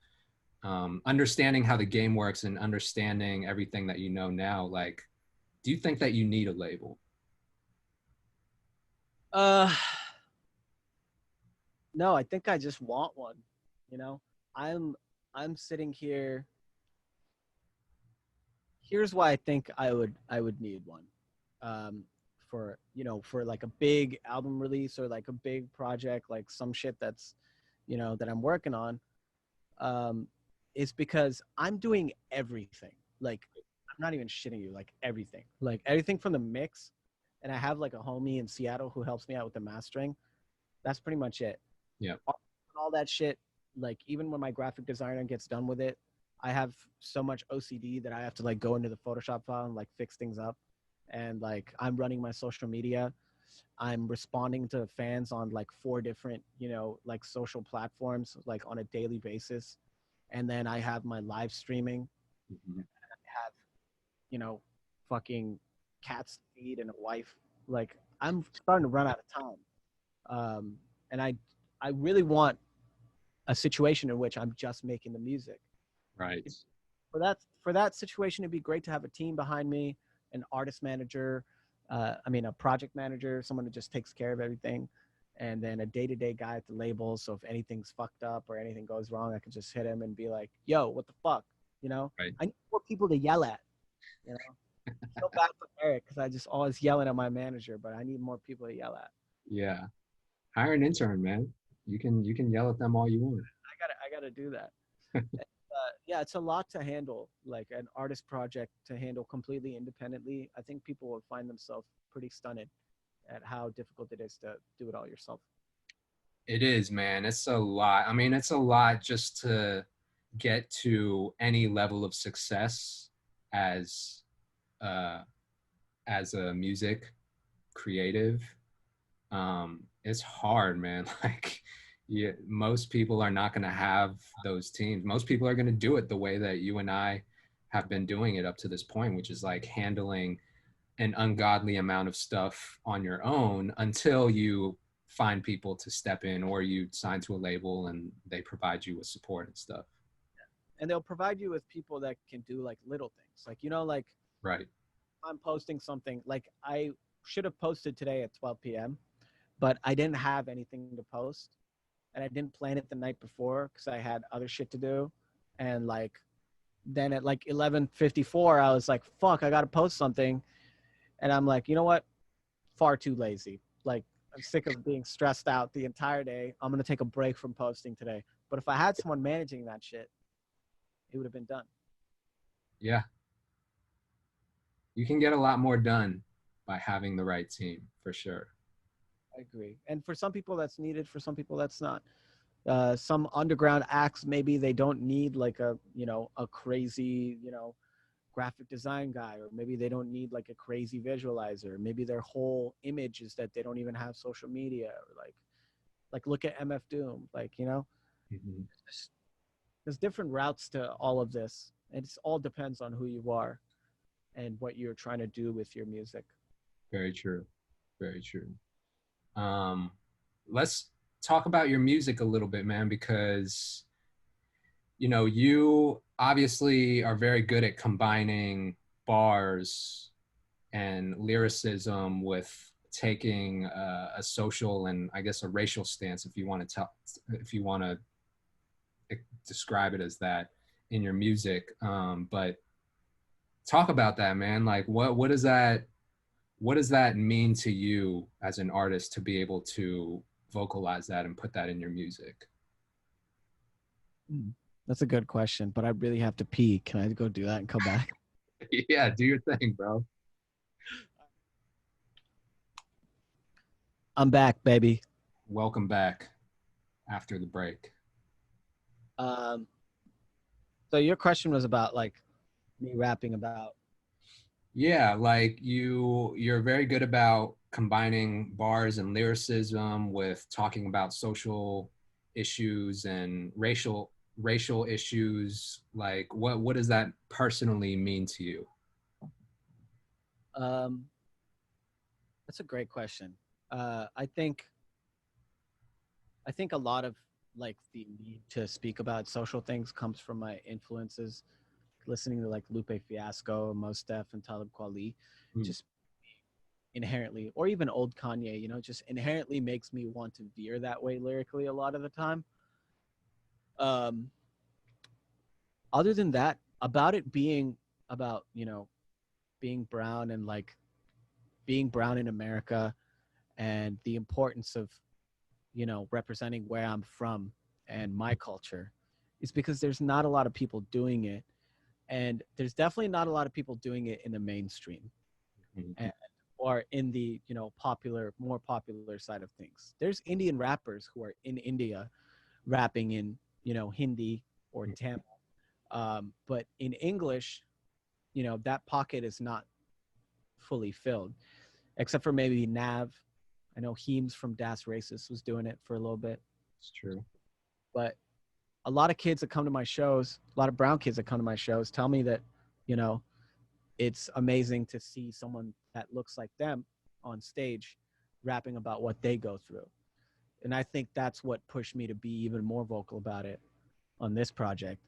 S1: understanding how the game works and understanding everything that you know now, like, do you think that you need a label?
S2: Uh, no, I think I just want one. You know, I'm I'm sitting here. Here's why I think I would need one. Um, for for like a big album release or like a big project, like some shit that's that I'm working on. Um, is because I'm doing everything. Like I'm not even shitting you. Like everything from the mix, and I have like a homie in Seattle who helps me out with the mastering. That's pretty much it.
S1: Yeah.
S2: All that shit, like even when my graphic designer gets done with it, I have so much OCD that I have to like go into the Photoshop file and like fix things up. And like I'm running my social media. I'm responding to fans on like 4 different, like social platforms, like on a daily basis. And then I have my live streaming.
S1: Mhm.
S2: I have, you know, fucking cats to feed and a wife. Like I'm starting to run out of time. And I really want a situation in which I'm just making the music.
S1: Right.
S2: For that situation, it'd be great to have a team behind me, an artist manager, a project manager, someone who just takes care of everything, and then a day-to-day guy at the label. So if anything's fucked up or anything goes wrong, I can just hit him and be like, "Yo, what the fuck?" You know,
S1: Right.
S2: I need more people to yell at. You know, I feel bad for Eric because I just always yelling at my manager, but I need more people to yell at.
S1: Yeah. Hire an intern, man. You can yell at them all you want.
S2: I gotta do that. Yeah, it's a lot to handle, like an artist project to handle completely independently. I think people will find themselves pretty stunned at how difficult it is to do it all yourself.
S1: It is, man. It's a lot. I mean, it's a lot just to get to any level of success as uh as a music creative. It's hard, man. Like, yeah, most people are not going to have those teams. Most people are going to do it the way that you and I have been doing it up to this point, which is like handling an ungodly amount of stuff on your own until you find people to step in or you sign to a label and they provide you with support and stuff.
S2: And they'll provide you with people that can do like little things. Like, like
S1: Right.
S2: I'm posting something, like I should have posted today at 12 p.m., but I didn't have anything to post and I didn't plan it the night before because I had other shit to do. And like, then at like 11:54, I was like, fuck, I got to post something. And I'm like, you know what? Far too lazy. Like I'm sick of being stressed out the entire day. I'm gonna take a break from posting today. But if I had someone managing that shit, it would have been done.
S1: Yeah. You can get a lot more done by having the right team for sure.
S2: I agree. And for some people that's needed. For some people that's not. Some underground acts maybe they don't need like a crazy graphic design guy, or maybe they don't need like a crazy visualizer. Maybe their whole image is that they don't even have social media, or like look at MF Doom. Like
S1: Mhm.
S2: there's different routes to all of this. And it all depends on who you are and what you're trying to do with your music.
S1: Very true. Very true. Um, let's talk about your music a little bit, man, because you obviously are very good at combining bars and lyricism with taking a social and I guess a racial stance, if you want to describe it as that in your music. But talk about that, man. Like, what does that mean to you as an artist to be able to vocalize that and put that in your music?
S2: Hmm. That's a good question, but I really have to pee. Can I go do that and come back?
S1: Yeah, do your thing, bro.
S2: I'm back, baby.
S1: Welcome back after the break.
S2: Um, so your question was about like me rapping about.
S1: Yeah, like you're very good about combining bars and lyricism with talking about social issues and racial issues. Like what does that personally mean to you?
S2: Um, that's a great question. Uh, I think I think a lot of like the need to speak about social things comes from my influences, listening to like Lupe Fiasco, Mos Def, and Talib Kweli,
S1: Mm,
S2: just inherently, or even old Kanye, just inherently makes me want to veer that way lyrically a lot of the time. Um, Other than that, about it being about being brown and like being brown in America and the importance of representing where I'm from and my culture is because there's not a lot of people doing it, and there's definitely not a lot of people doing it in the mainstream
S1: mm,
S2: and, or in the more popular side of things. There's Indian rappers who are in India rapping in Hindi or
S1: mm.
S2: Tamil, but in English, that pocket is not fully filled, except for maybe Nav. I know Heems from Das Racist was doing it for a little bit,
S1: It's true.
S2: but a lot of kids that come to my shows, a lot of brown kids that come to my shows, tell me that, you know, it's amazing to see someone that looks like them on stage rapping about what they go through. And I think that's what pushed me to be even more vocal about it on this project,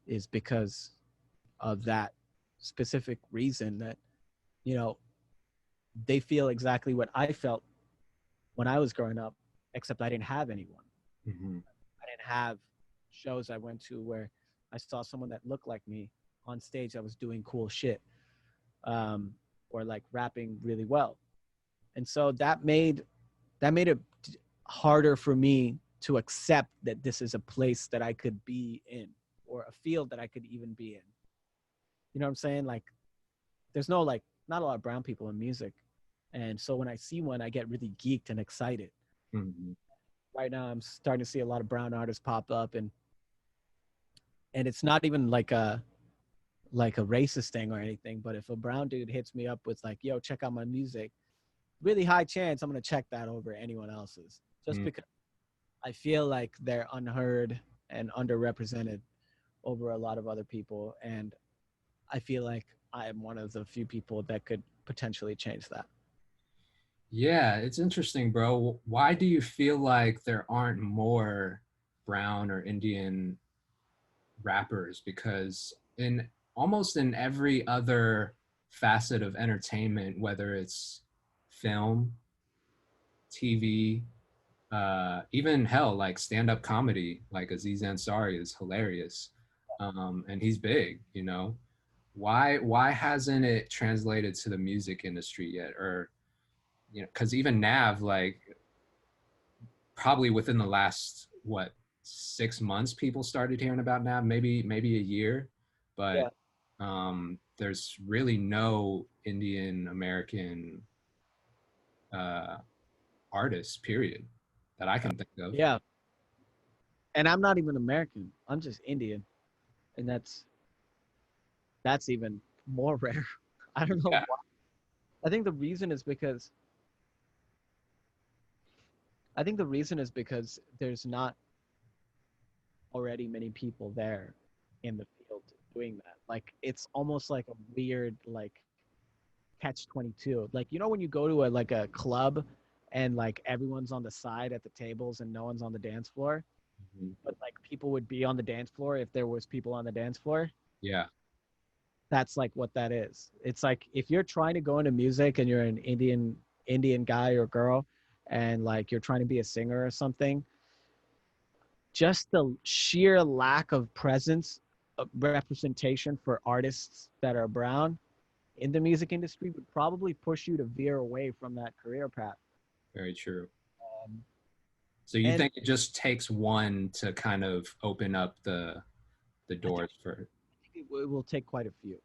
S2: is because of that specific reason that, you know, they feel exactly what I felt when I was growing up, except I didn't have anyone.
S1: Hmm.
S2: I didn't have shows I went to where I saw someone that looked like me on stage that was doing cool shit, or like rapping really well. And so that made it harder for me to accept that this is a place that I could be in, or a field that I could even be in. You know what I'm saying? Like there's no like not a lot of brown people in music. And so when I see one, I get really geeked and excited.
S1: Hmm.
S2: Right now I'm starting to see a lot of brown artists pop up, and it's not even like a racist thing or anything, but if a brown dude hits me up with like, yo, check out my music, really high chance I'm gonna check that over anyone else's. Just
S1: Mm.
S2: because I feel like they're unheard and underrepresented over a lot of other people. And I feel like I am one of the few people that could potentially change that.
S1: Yeah, it's interesting, bro. Why do you feel like there aren't more brown or Indian rappers? Because in almost in every other facet of entertainment, whether it's film, TV, even hell, like stand-up comedy, like Aziz Ansari is hilarious, and he's big. Why hasn't it translated to the music industry yet? Or because even Nav, like probably within the last what 6 months, people started hearing about Nav, maybe a year, but
S2: Yeah.
S1: there's really no Indian American uh, artists, period, that I can think of.
S2: Yeah. And I'm not even American. I'm just Indian. And that's even more rare. I don't know
S1: Yeah.
S2: why. I think the reason is because I think the reason is because there's not already many people there in the field doing that. Like it's almost like a weird like catch 22. Like when you go to a club and like everyone's on the side at the tables and no one's on the dance floor,
S1: Mhm.
S2: but like people would be on the dance floor if there was people on the dance floor.
S1: Yeah.
S2: That's like what that is. It's like if you're trying to go into music and you're an Indian guy or girl and like you're trying to be a singer or something, just the sheer lack of presence of representation for artists that are brown in the music industry would probably push you to veer away from that career path.
S1: Very true.
S2: Um,
S1: So you
S2: and
S1: think it just takes one to kind of open up the
S2: I think
S1: doors for?
S2: it will take quite a few.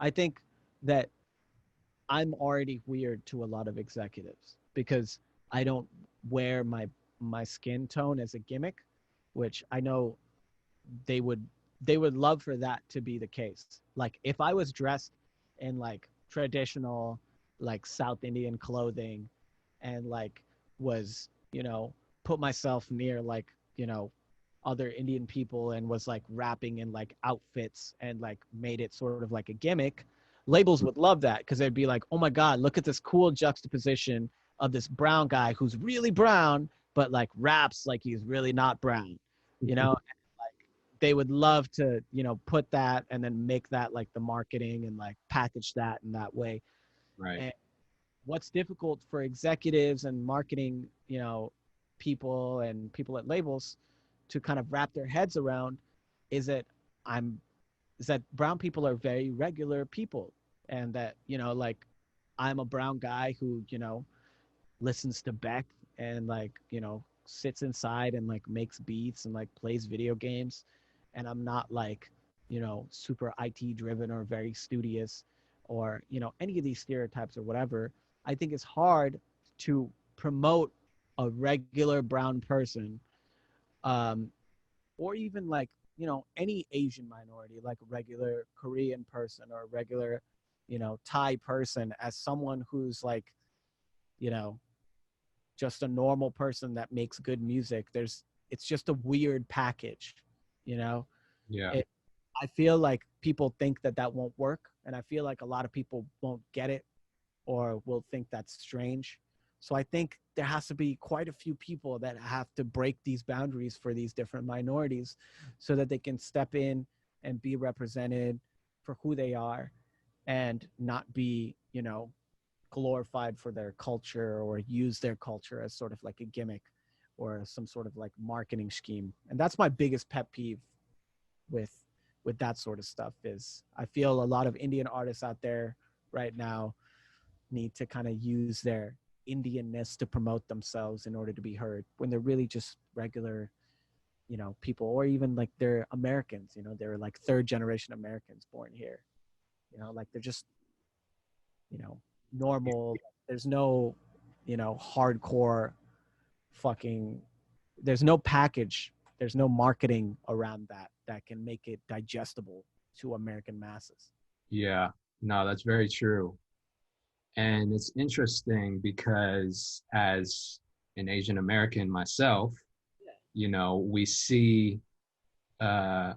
S2: I think that I'm already weird to a lot of executives because I don't wear my skin tone as a gimmick, which I know they would they would love for that to be the case. Like if I was dressed in like traditional like South Indian clothing and like was, put myself near like, other Indian people and was like rapping in like outfits and like made it sort of like a gimmick, labels would love that because they'd be like, oh my God, look at this cool juxtaposition of this brown guy who's really brown, but like raps like he's really not brown, you know? They would love to, put that and then make that like the marketing and like package that in that way.
S1: Right.
S2: And what's difficult for executives and marketing, people and people at labels to kind of wrap their heads around is that I'm is that brown people are very regular people and that, like I'm a brown guy who, listens to Beck and like, sits inside and like makes beats and like plays video games. And I'm not like, super IT driven or very studious or, any of these stereotypes or whatever. I think it's hard to promote a regular brown person, um, or even like, any Asian minority, like a regular Korean person or a regular, Thai person as someone who's like, you know, just a normal person that makes good music. It's just a weird package, you know.
S1: Yeah.
S2: It, I feel like people think that that won't work, and I feel like a lot of people won't get it or will think that's strange. So I think there has to be quite a few people that have to break these boundaries for these different minorities so that they can step in and be represented for who they are and not be, glorified for their culture or use their culture as sort of like a gimmick or some sort of like marketing scheme. And that's my biggest pet peeve with that sort of stuff is I feel a lot of Indian artists out there right now need to kind of use their Indianness to promote themselves in order to be heard when they're really just regular, people, or even like they're Americans, they're like third generation Americans born here, like they're just, normal. There's no, hardcore fucking, there's no package, there's no marketing around that can make it digestible to American masses.
S1: Yeah. No, that's very true. And it's interesting because as an Asian American myself, we see uh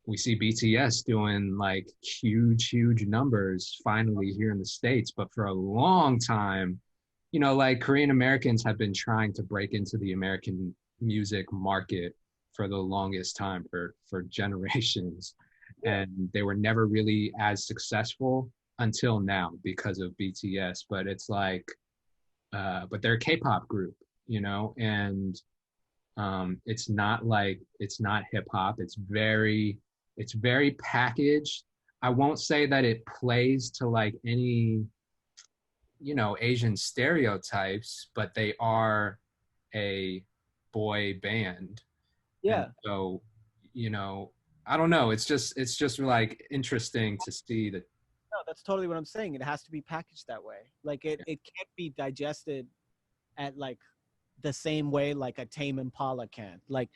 S1: we see BTS doing like huge numbers finally here in the States, but for a long time, like Korean Americans have been trying to break into the American music market for the longest time, for generations, and they were never really as successful until now because of BTS. But it's like, but they're a K-pop group, and it's not hip hop. It's very packaged. I won't say that it plays to like any, Asian stereotypes, but they are a boy band. And
S2: Yeah.
S1: so, I don't know. It's just like interesting to see that.
S2: No, that's totally what I'm saying. It has to be packaged that way. Like it can't be digested at like the same way like a Tame Impala can. Like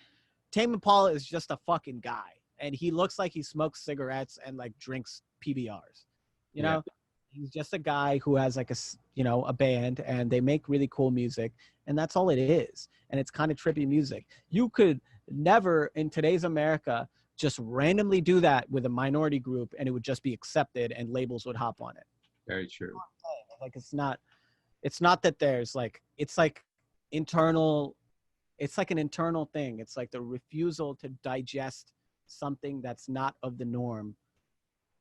S2: Tame Impala is just a fucking guy, and he looks like he smokes cigarettes and like drinks PBRs. You
S1: Yeah.
S2: know, he's just a guy who has like a band, and they make really cool music, and that's all it is. And it's kind of trippy music. You could never in today's America just randomly do that with a minority group, and it would just be accepted, and labels would hop on it.
S1: Very true.
S2: Like it's not that there's like it's like internal it's like an internal thing. It's like the refusal to digest something that's not of the norm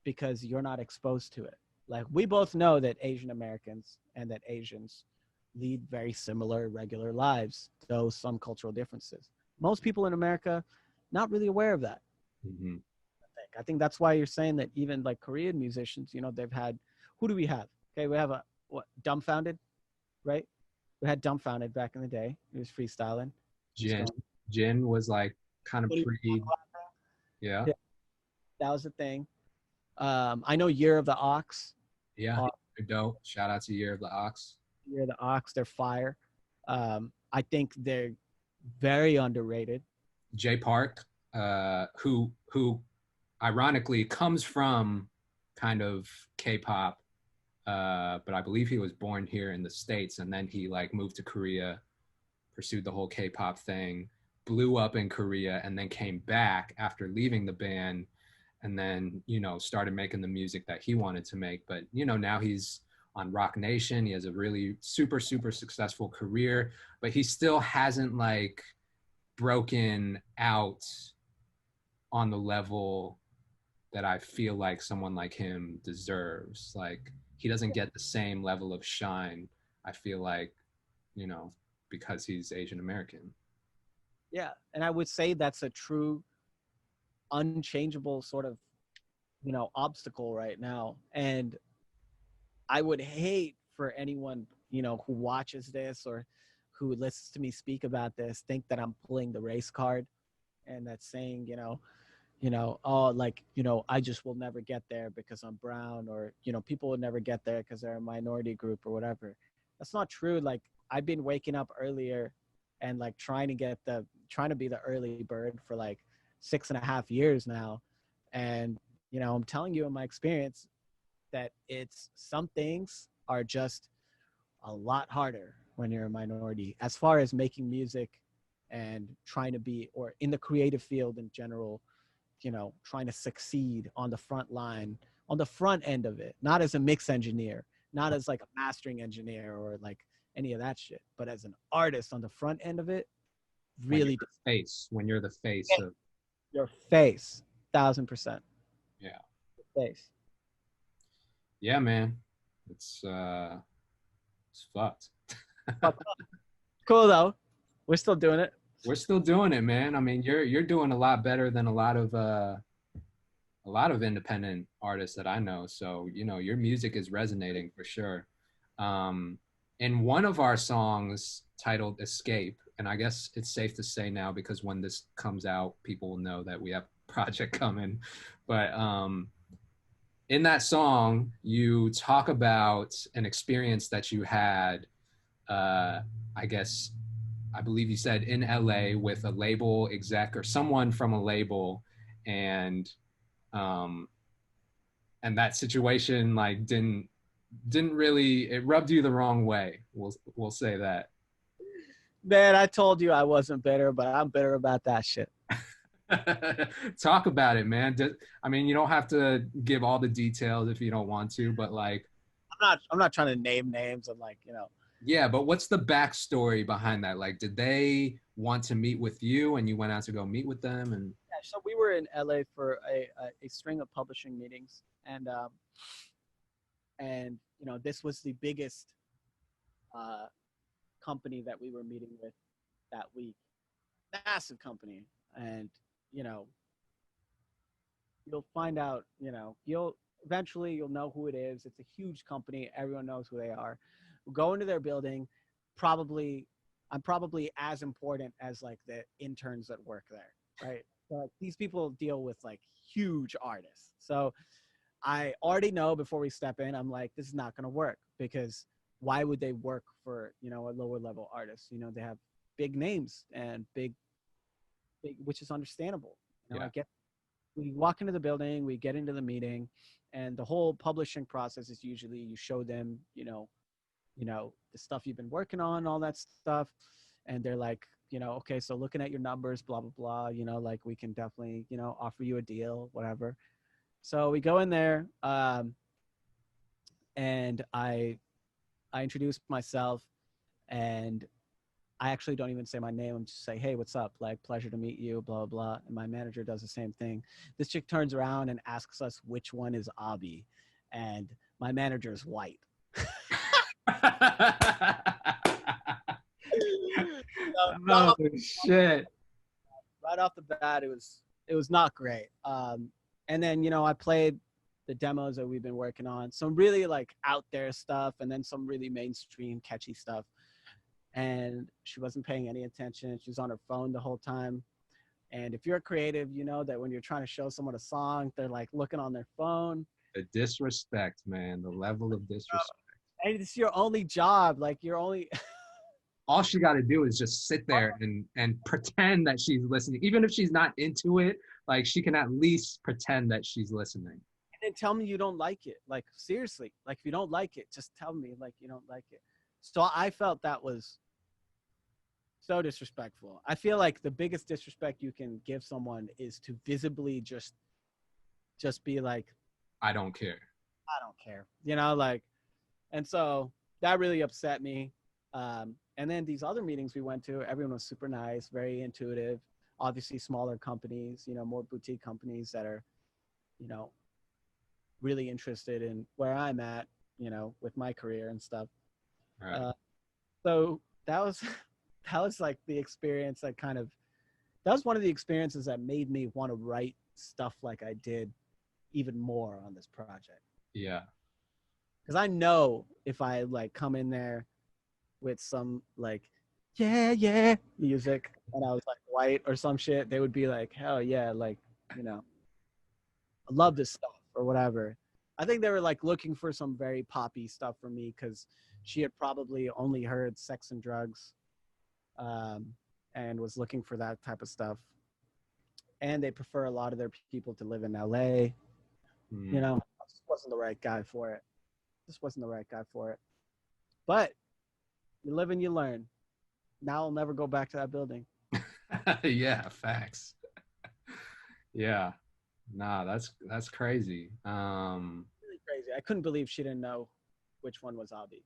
S2: because you're not exposed to it. Like we both know that Asian Americans and that Asians lead very similar regular lives, though some cultural differences. Most people in America not really aware of that.
S1: Hmm.
S2: I think that's why you're saying that even like Korean musicians, they've had, who do we have? Okay, we have Dumbfounded, right? We had Dumbfounded back in the day. He was freestyling. He's
S1: Jin
S2: going.
S1: Jin was like kind of pre. Yeah.
S2: Yeah, that was the thing. I know Year of the Ox.
S1: Yeah.
S2: Uh,
S1: They're dope. Shout out to Year of the Ox.
S2: Year of the Ox, they're fire. I think they're very underrated.
S1: Jay Park, who ironically comes from kind of K-pop, but I believe he was born here in the States, and then he like moved to Korea, pursued the whole K-pop thing, blew up in Korea, and then came back after leaving the band, and then started making the music that he wanted to make. But now he's on Rock Nation. He has a really super super successful career, but he still hasn't like broken out on the level that I feel like someone like him deserves. Like he doesn't get the same level of shine, I feel like, because he's Asian American.
S2: Yeah, and I would say that's a true unchangeable sort of, obstacle right now. And I would hate for anyone, who watches this or who listens to me speak about this think that I'm pulling the race card and that's saying, oh, like, I just will never get there because I'm brown, or, people will never get there because they're a minority group or whatever. That's not true. Like, I've been waking up earlier and like trying to be the early bird for like 6.5 years now. And, I'm telling you in my experience that some things are just a lot harder when you're a minority as far as making music and trying to be, or in the creative field in general, trying to succeed on the front line, on the front end of it, not as a mix engineer, not as like a mastering engineer or like any of that shit, but as an artist on the front end of it, really
S1: when you're the face of
S2: your face, 1,000%.
S1: Yeah.
S2: Face.
S1: Yeah, man. It's fucked.
S2: Cool though. We're still doing it.
S1: We're still doing it, man. I mean, you're doing a lot better than a lot of independent artists that I know. So, your music is resonating for sure. In one of our songs titled Escape, and I guess it's safe to say now because when this comes out, people will know that we have a project coming. But in that song, you talk about an experience that you had, I believe you said in LA with a label exec or someone from a label, and that situation like didn't really, it rubbed you the wrong way. We'll say that.
S2: Man, I told you I wasn't bitter, but I'm bitter about that shit.
S1: Talk about it, man. I mean, you don't have to give all the details if you don't want to, but like,
S2: I'm not trying to name names and like,
S1: Yeah, but what's the backstory behind that? Like, did they want to meet with you and you went out to go meet with them? And
S2: yeah, so we were in LA for a string of publishing meetings, and this was the biggest company that we were meeting with that week. Massive company, and you'll find out. You'll know who it is. It's a huge company. Everyone knows who they are. We'll go into their building. I'm probably as important as like the interns that work there, right? But these people deal with like huge artists. So I already know before we step in, I'm like, this is not going to work, because why would they work for, a lower level artist? They have big names and big, which is understandable.
S1: Yeah.
S2: We walk into the building, we get into the meeting, and the whole publishing process is usually you show them, the stuff you've been working on, all that stuff. And they're like, okay, so looking at your numbers, blah, blah, blah, like we can definitely, offer you a deal, whatever. So we go in there, and I introduce myself, and I actually don't even say my name. I'm just say, hey, what's up? Like, pleasure to meet you, blah, blah, blah. And my manager does the same thing. This chick turns around and asks us which one is Abhi. And my manager is white.
S1: Oh, shit.
S2: Right off the bat, it was not great. And then, I played the demos that we've been working on, some really like out there stuff, and then some really mainstream catchy stuff. And she wasn't paying any attention. She was on her phone the whole time. And if you're a creative, you know that when you're trying to show someone a song, they're like looking on their phone.
S1: The disrespect, man. The level of disrespect.
S2: And it's your only job. Like, you're only...
S1: All she got to do is just sit there and pretend that she's listening. Even if she's not into it, like, she can at least pretend that she's listening.
S2: And then and tell me you don't like it. Like, seriously, like, if you don't like it, just tell me, like, you don't like it. So I felt that was so disrespectful. I feel like the biggest disrespect you can give someone is to visibly just be like,
S1: I don't care.
S2: I don't care, you know, like, and so that really upset me. And then these other meetings we went to, everyone was super nice, very intuitive. Obviously, smaller companies, you know, more boutique companies that are, you know, really interested in where I'm at, you know, with my career and stuff.
S1: Right.
S2: So that was that was like the experience that was one of the experiences that made me want to write stuff like I did even more on this project.
S1: Yeah.
S2: Because I know if I like come in there with some like yeah music and I was like white or some shit, they would be like, hell yeah, like, you know, I love this stuff or whatever. I think they were like looking for some very poppy stuff for me because she had probably only heard Sex and Drugs, um, and was looking for that type of stuff. And they prefer a lot of their people to live in LA. You know, I just wasn't the right guy for it. Just wasn't the right guy for it. But you live and you learn. Now I'll never go back to that building.
S1: Yeah, facts. Yeah. Nah, that's crazy.
S2: Really crazy. I couldn't believe she didn't know which one was Abhi.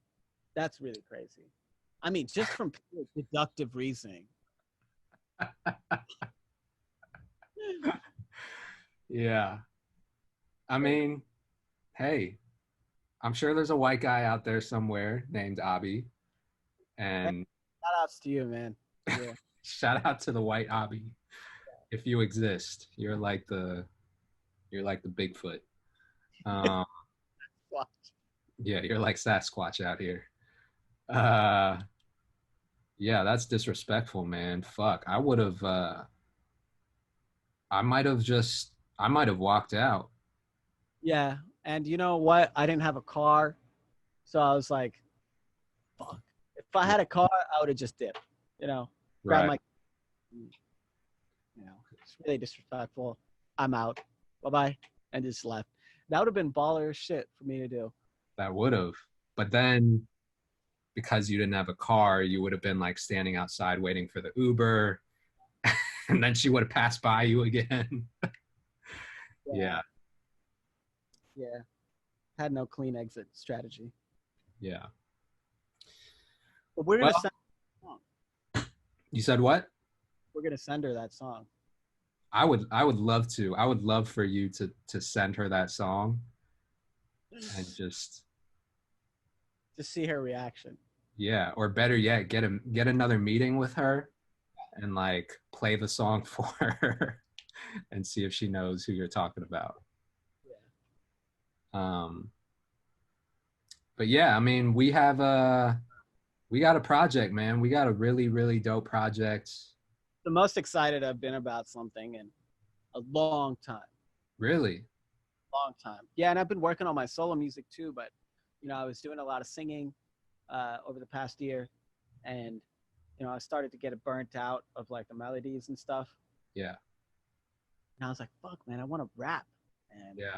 S2: That's really crazy. I mean, just from pure deductive reasoning.
S1: Yeah. I mean, hey, I'm sure there's a white guy out there somewhere named Abhi.
S2: Hey,
S1: And
S2: shout outs to you, man. Yeah.
S1: shout out to the white Abhi. If you exist, you're like the Bigfoot. Um, yeah, you're like Sasquatch out here. Uh, yeah, that's disrespectful, man. Fuck. I might have walked out.
S2: Yeah. And you know what? I didn't have a car. So I was like, fuck. If I
S1: Yeah,
S2: had a car, I would have just dipped, you know, grab
S1: right.
S2: my, you know, it's really disrespectful. I'm out. Bye bye. And just left. That would have been baller shit for me to do.
S1: That would have. But then because you didn't have a car, you would have been like standing outside waiting for the Uber, and then she would have passed by you again.
S2: Yeah.
S1: Yeah,
S2: Yeah. Had no clean exit strategy.
S1: yeah.
S2: But we're gonna
S1: Well,
S2: send her that song.
S1: you said what?
S2: We're gonna send her that song.
S1: I would love to. I would love for you to send her that song and just
S2: Just see her reaction.
S1: yeah, or better yet, get another meeting with her and like play the song for her and see if she knows who you're talking about. Um, but yeah, I mean, we got a project, man. We got a really, really dope project.
S2: The most excited I've been about something in a long time.
S1: Really?
S2: Long time. Yeah, and I've been working on my solo music too, but you know, I was doing a lot of singing over the past year, and you know, I started to get burnt out of like the melodies and stuff.
S1: Yeah.
S2: And I was like, fuck, man, I want to rap. And
S1: Yeah.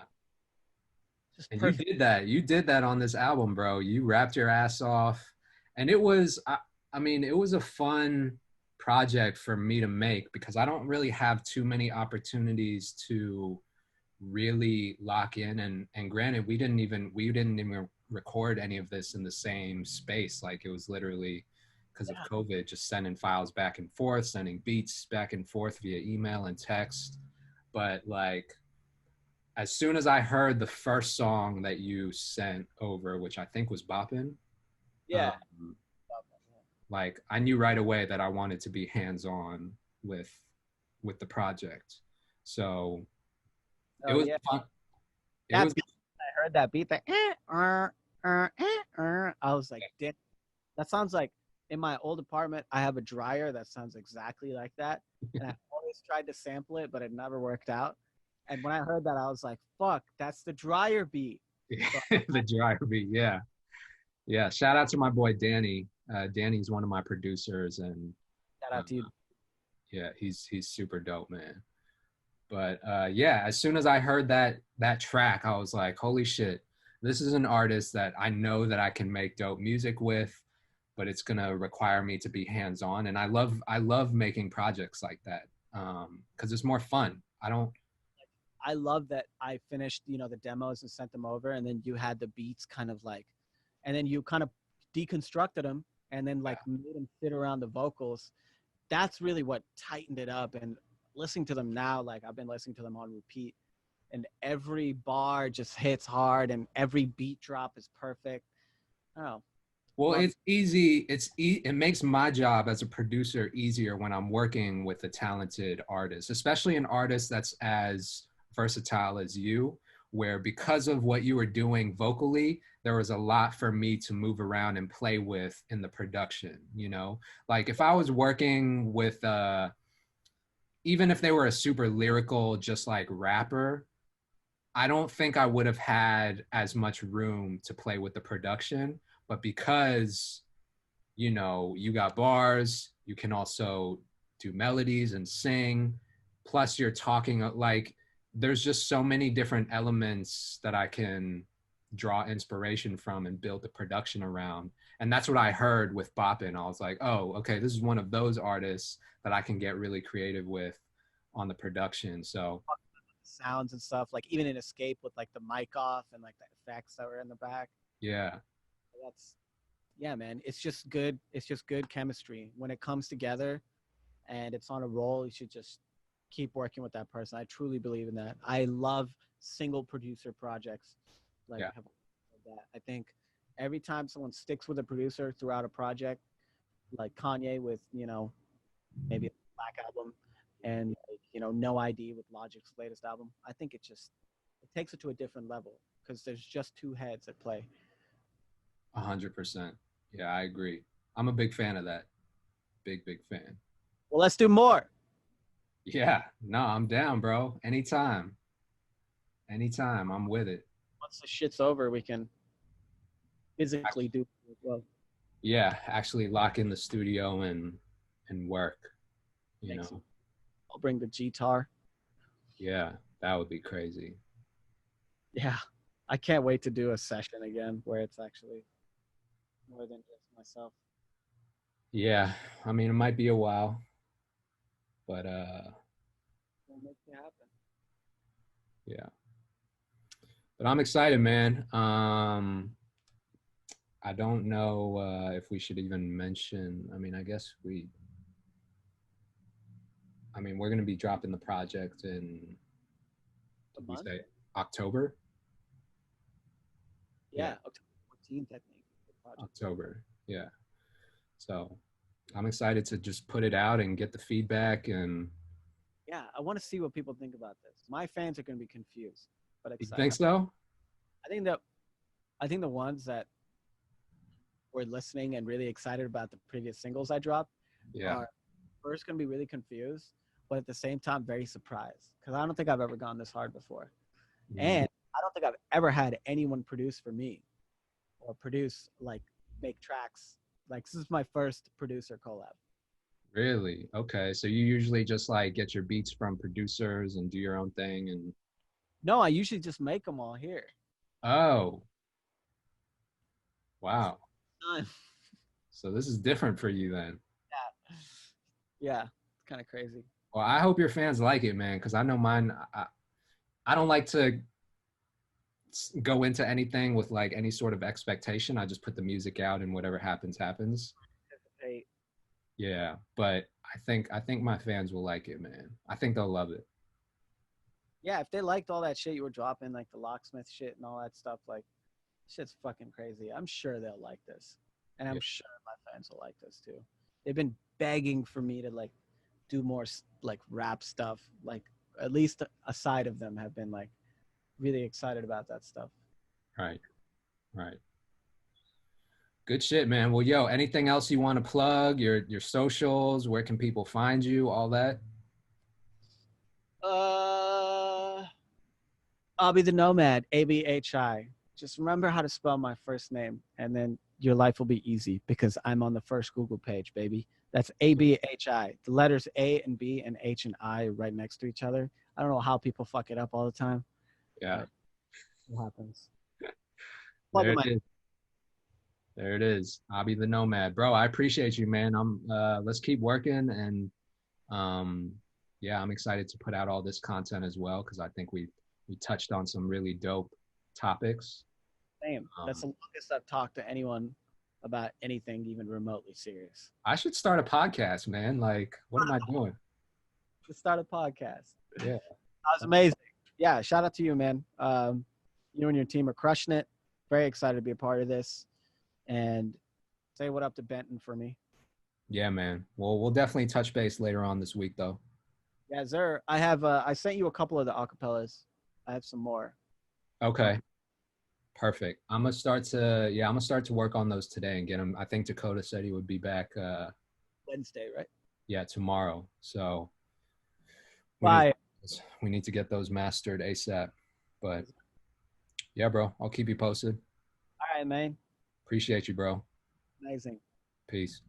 S2: just
S1: And you
S2: perfect.
S1: did that. You did that on this album, bro. You rapped your ass off. And it was, I mean, it was a fun project for me to make because I don't really have too many opportunities to really lock in. And granted, we didn't even record any of this in the same space. Like it was literally because of
S2: Yeah.
S1: COVID, just sending files back and forth, sending beats back and forth via email and text. But like as soon as I heard the first song that you sent over, which I think was Boppin',
S2: Yeah.
S1: um, like I knew right away that I wanted to be hands-on with with the project. So it
S2: Oh
S1: was
S2: yeah.
S1: fun. It
S2: That
S1: was
S2: beat, I heard that beat, that I was like, damn, that sounds like in my old apartment, I have a dryer that sounds exactly like that. And I always tried to sample it, but it never worked out. And when I heard that, I was like, fuck, that's the dryer beat. So,
S1: the driver beat. Yeah, yeah. Shout out to my boy Danny. Danny's one of my producers, and
S2: shout
S1: uh,
S2: out to you.
S1: yeah, he's super dope, man. But yeah, as soon as I heard that track, I was like, holy shit, this is an artist that I know that I can make dope music with, but it's gonna require me to be hands-on. And I love making projects like that. Because it's more fun. I don't
S2: I love that I finished, you know, the demos and sent them over, and then you had the beats kind of like, and then you kind of deconstructed them, and then like made them fit around the vocals. That's really what tightened it up. And listening to them now, like I've been listening to them on repeat, and every bar just hits hard, and every beat drop is perfect. Oh,
S1: Well,
S2: love.
S1: it's easy. It makes my job as a producer easier when I'm working with a talented artist, especially an artist that's as versatile as you, where because of what you were doing vocally, there was a lot for me to move around and play with in the production, you know? Like if I was working with even if they were a super lyrical just like rapper, I don't think I would have had as much room to play with the production, but because you got bars, you can also do melodies and sing, plus you're talking like there's just so many different elements that I can draw inspiration from and build the production around. And that's what I heard with Boppin. I was like, oh, okay, this is one of those artists that I can get really creative with on the production. So
S2: Sounds and stuff, like even in Escape with like the mic off and like the effects that were in the back.
S1: yeah,
S2: That's, yeah, man. It's just good. It's just good chemistry when it comes together and it's on a roll. You should just keep working with that person. I truly believe in that. I love single producer projects. Like
S1: yeah,
S2: that. I think every time someone sticks with a producer throughout a project, like Kanye with, you know, maybe a Black album, and like, you know, No ID with Logic's latest album, I think it takes it to a different level because there's just two heads at play.
S1: 100%. Yeah, I agree. I'm a big fan of that. Big fan.
S2: Well, let's do more.
S1: Yeah, no, I'm down, bro. Anytime, I'm with it.
S2: Once the shit's over, we can physically do it as well.
S1: Yeah, actually lock in the studio and work, you
S2: Makes it,
S1: know.
S2: I'll bring the guitar.
S1: Yeah, that would be crazy.
S2: Yeah, I can't wait to do a session again where it's actually more than just myself.
S1: Yeah, I mean it might be a while, but
S2: It'll make it happen.
S1: yeah. But I'm excited, man. I don't know if we should even mention, I mean, we're going to be dropping the project in,
S2: A
S1: did we
S2: month?
S1: say October? Yeah,
S2: Yeah, October 14th, I think. The project.
S1: October. Yeah. So I'm excited to just put it out and get the feedback. And
S2: Yeah, I want to see what people think about this. My fans are going to be confused, but
S1: you
S2: excited.
S1: think so?
S2: I think that I think the ones that were listening and really excited about the previous singles I dropped
S1: Yeah.
S2: are first going to be really confused, but at the same time very surprised because I don't think I've ever gone this hard before,
S1: Mm.
S2: and I don't think I've ever had anyone produce for me or produce like make tracks. Like this is my first producer collab.
S1: Really? Okay. So you usually just like get your beats from producers and do your own thing and
S2: No, I usually just make them all here.
S1: oh, wow.
S2: Done.
S1: So this is different for you then.
S2: Yeah, yeah, it's kind of crazy.
S1: Well, I hope your fans like it, man, because I know mine. I don't like to go into anything with like any sort of expectation. I just put the music out and whatever happens, happens.
S2: Hey,
S1: Yeah, but I think my fans will like it, man. I think they'll love it.
S2: yeah, if they liked all that shit you were dropping, like the locksmith shit and all that stuff, like shit's fucking crazy. I'm sure they'll like this, and I'm
S1: Yeah.
S2: sure my fans will like this too. They've been begging for me to like do more like rap stuff. Like at least a side of them have been like really excited about that stuff.
S1: Right. Right. Good shit, man. Well, yo, anything else you want to plug? Your socials, where can people find you? All that.
S2: Uh, Abhi the Nomad, ABHI. Just remember how to spell my first name, and then your life will be easy because I'm on the first Google page, baby. That's ABHI. The letters A and B and H and I right next to each other. I don't know how people fuck it up all the time,
S1: Yeah.
S2: but it happens.
S1: There
S2: Plug
S1: it
S2: my
S1: is. There it is. Abhi the Nomad. Bro, I appreciate you, man. Let's keep working and um yeah, I'm excited to put out all this content as well because I think we touched on some really dope topics.
S2: name. That's
S1: Um
S2: the longest I've talked to anyone about anything even remotely serious.
S1: I should start a podcast, man. Like, what am I doing?
S2: To start a podcast.
S1: Yeah.
S2: That was amazing. Yeah, shout out to you, man. You and your team are crushing it. Very excited to be a part of this. And say what up to Benton for me.
S1: Yeah, man. Well, we'll definitely touch base later on this week though.
S2: Yeah, Zer, I sent you a couple of the acapellas. I have some more.
S1: Okay. Perfect. I'm gonna start to work on those today and get them. I think Dakota said he would be back
S2: Wednesday, right?
S1: yeah, tomorrow. So we need
S2: Bye.
S1: we need to get those mastered ASAP. But yeah, bro, I'll keep you posted.
S2: All right, man.
S1: Appreciate you, bro.
S2: Amazing.
S1: Peace.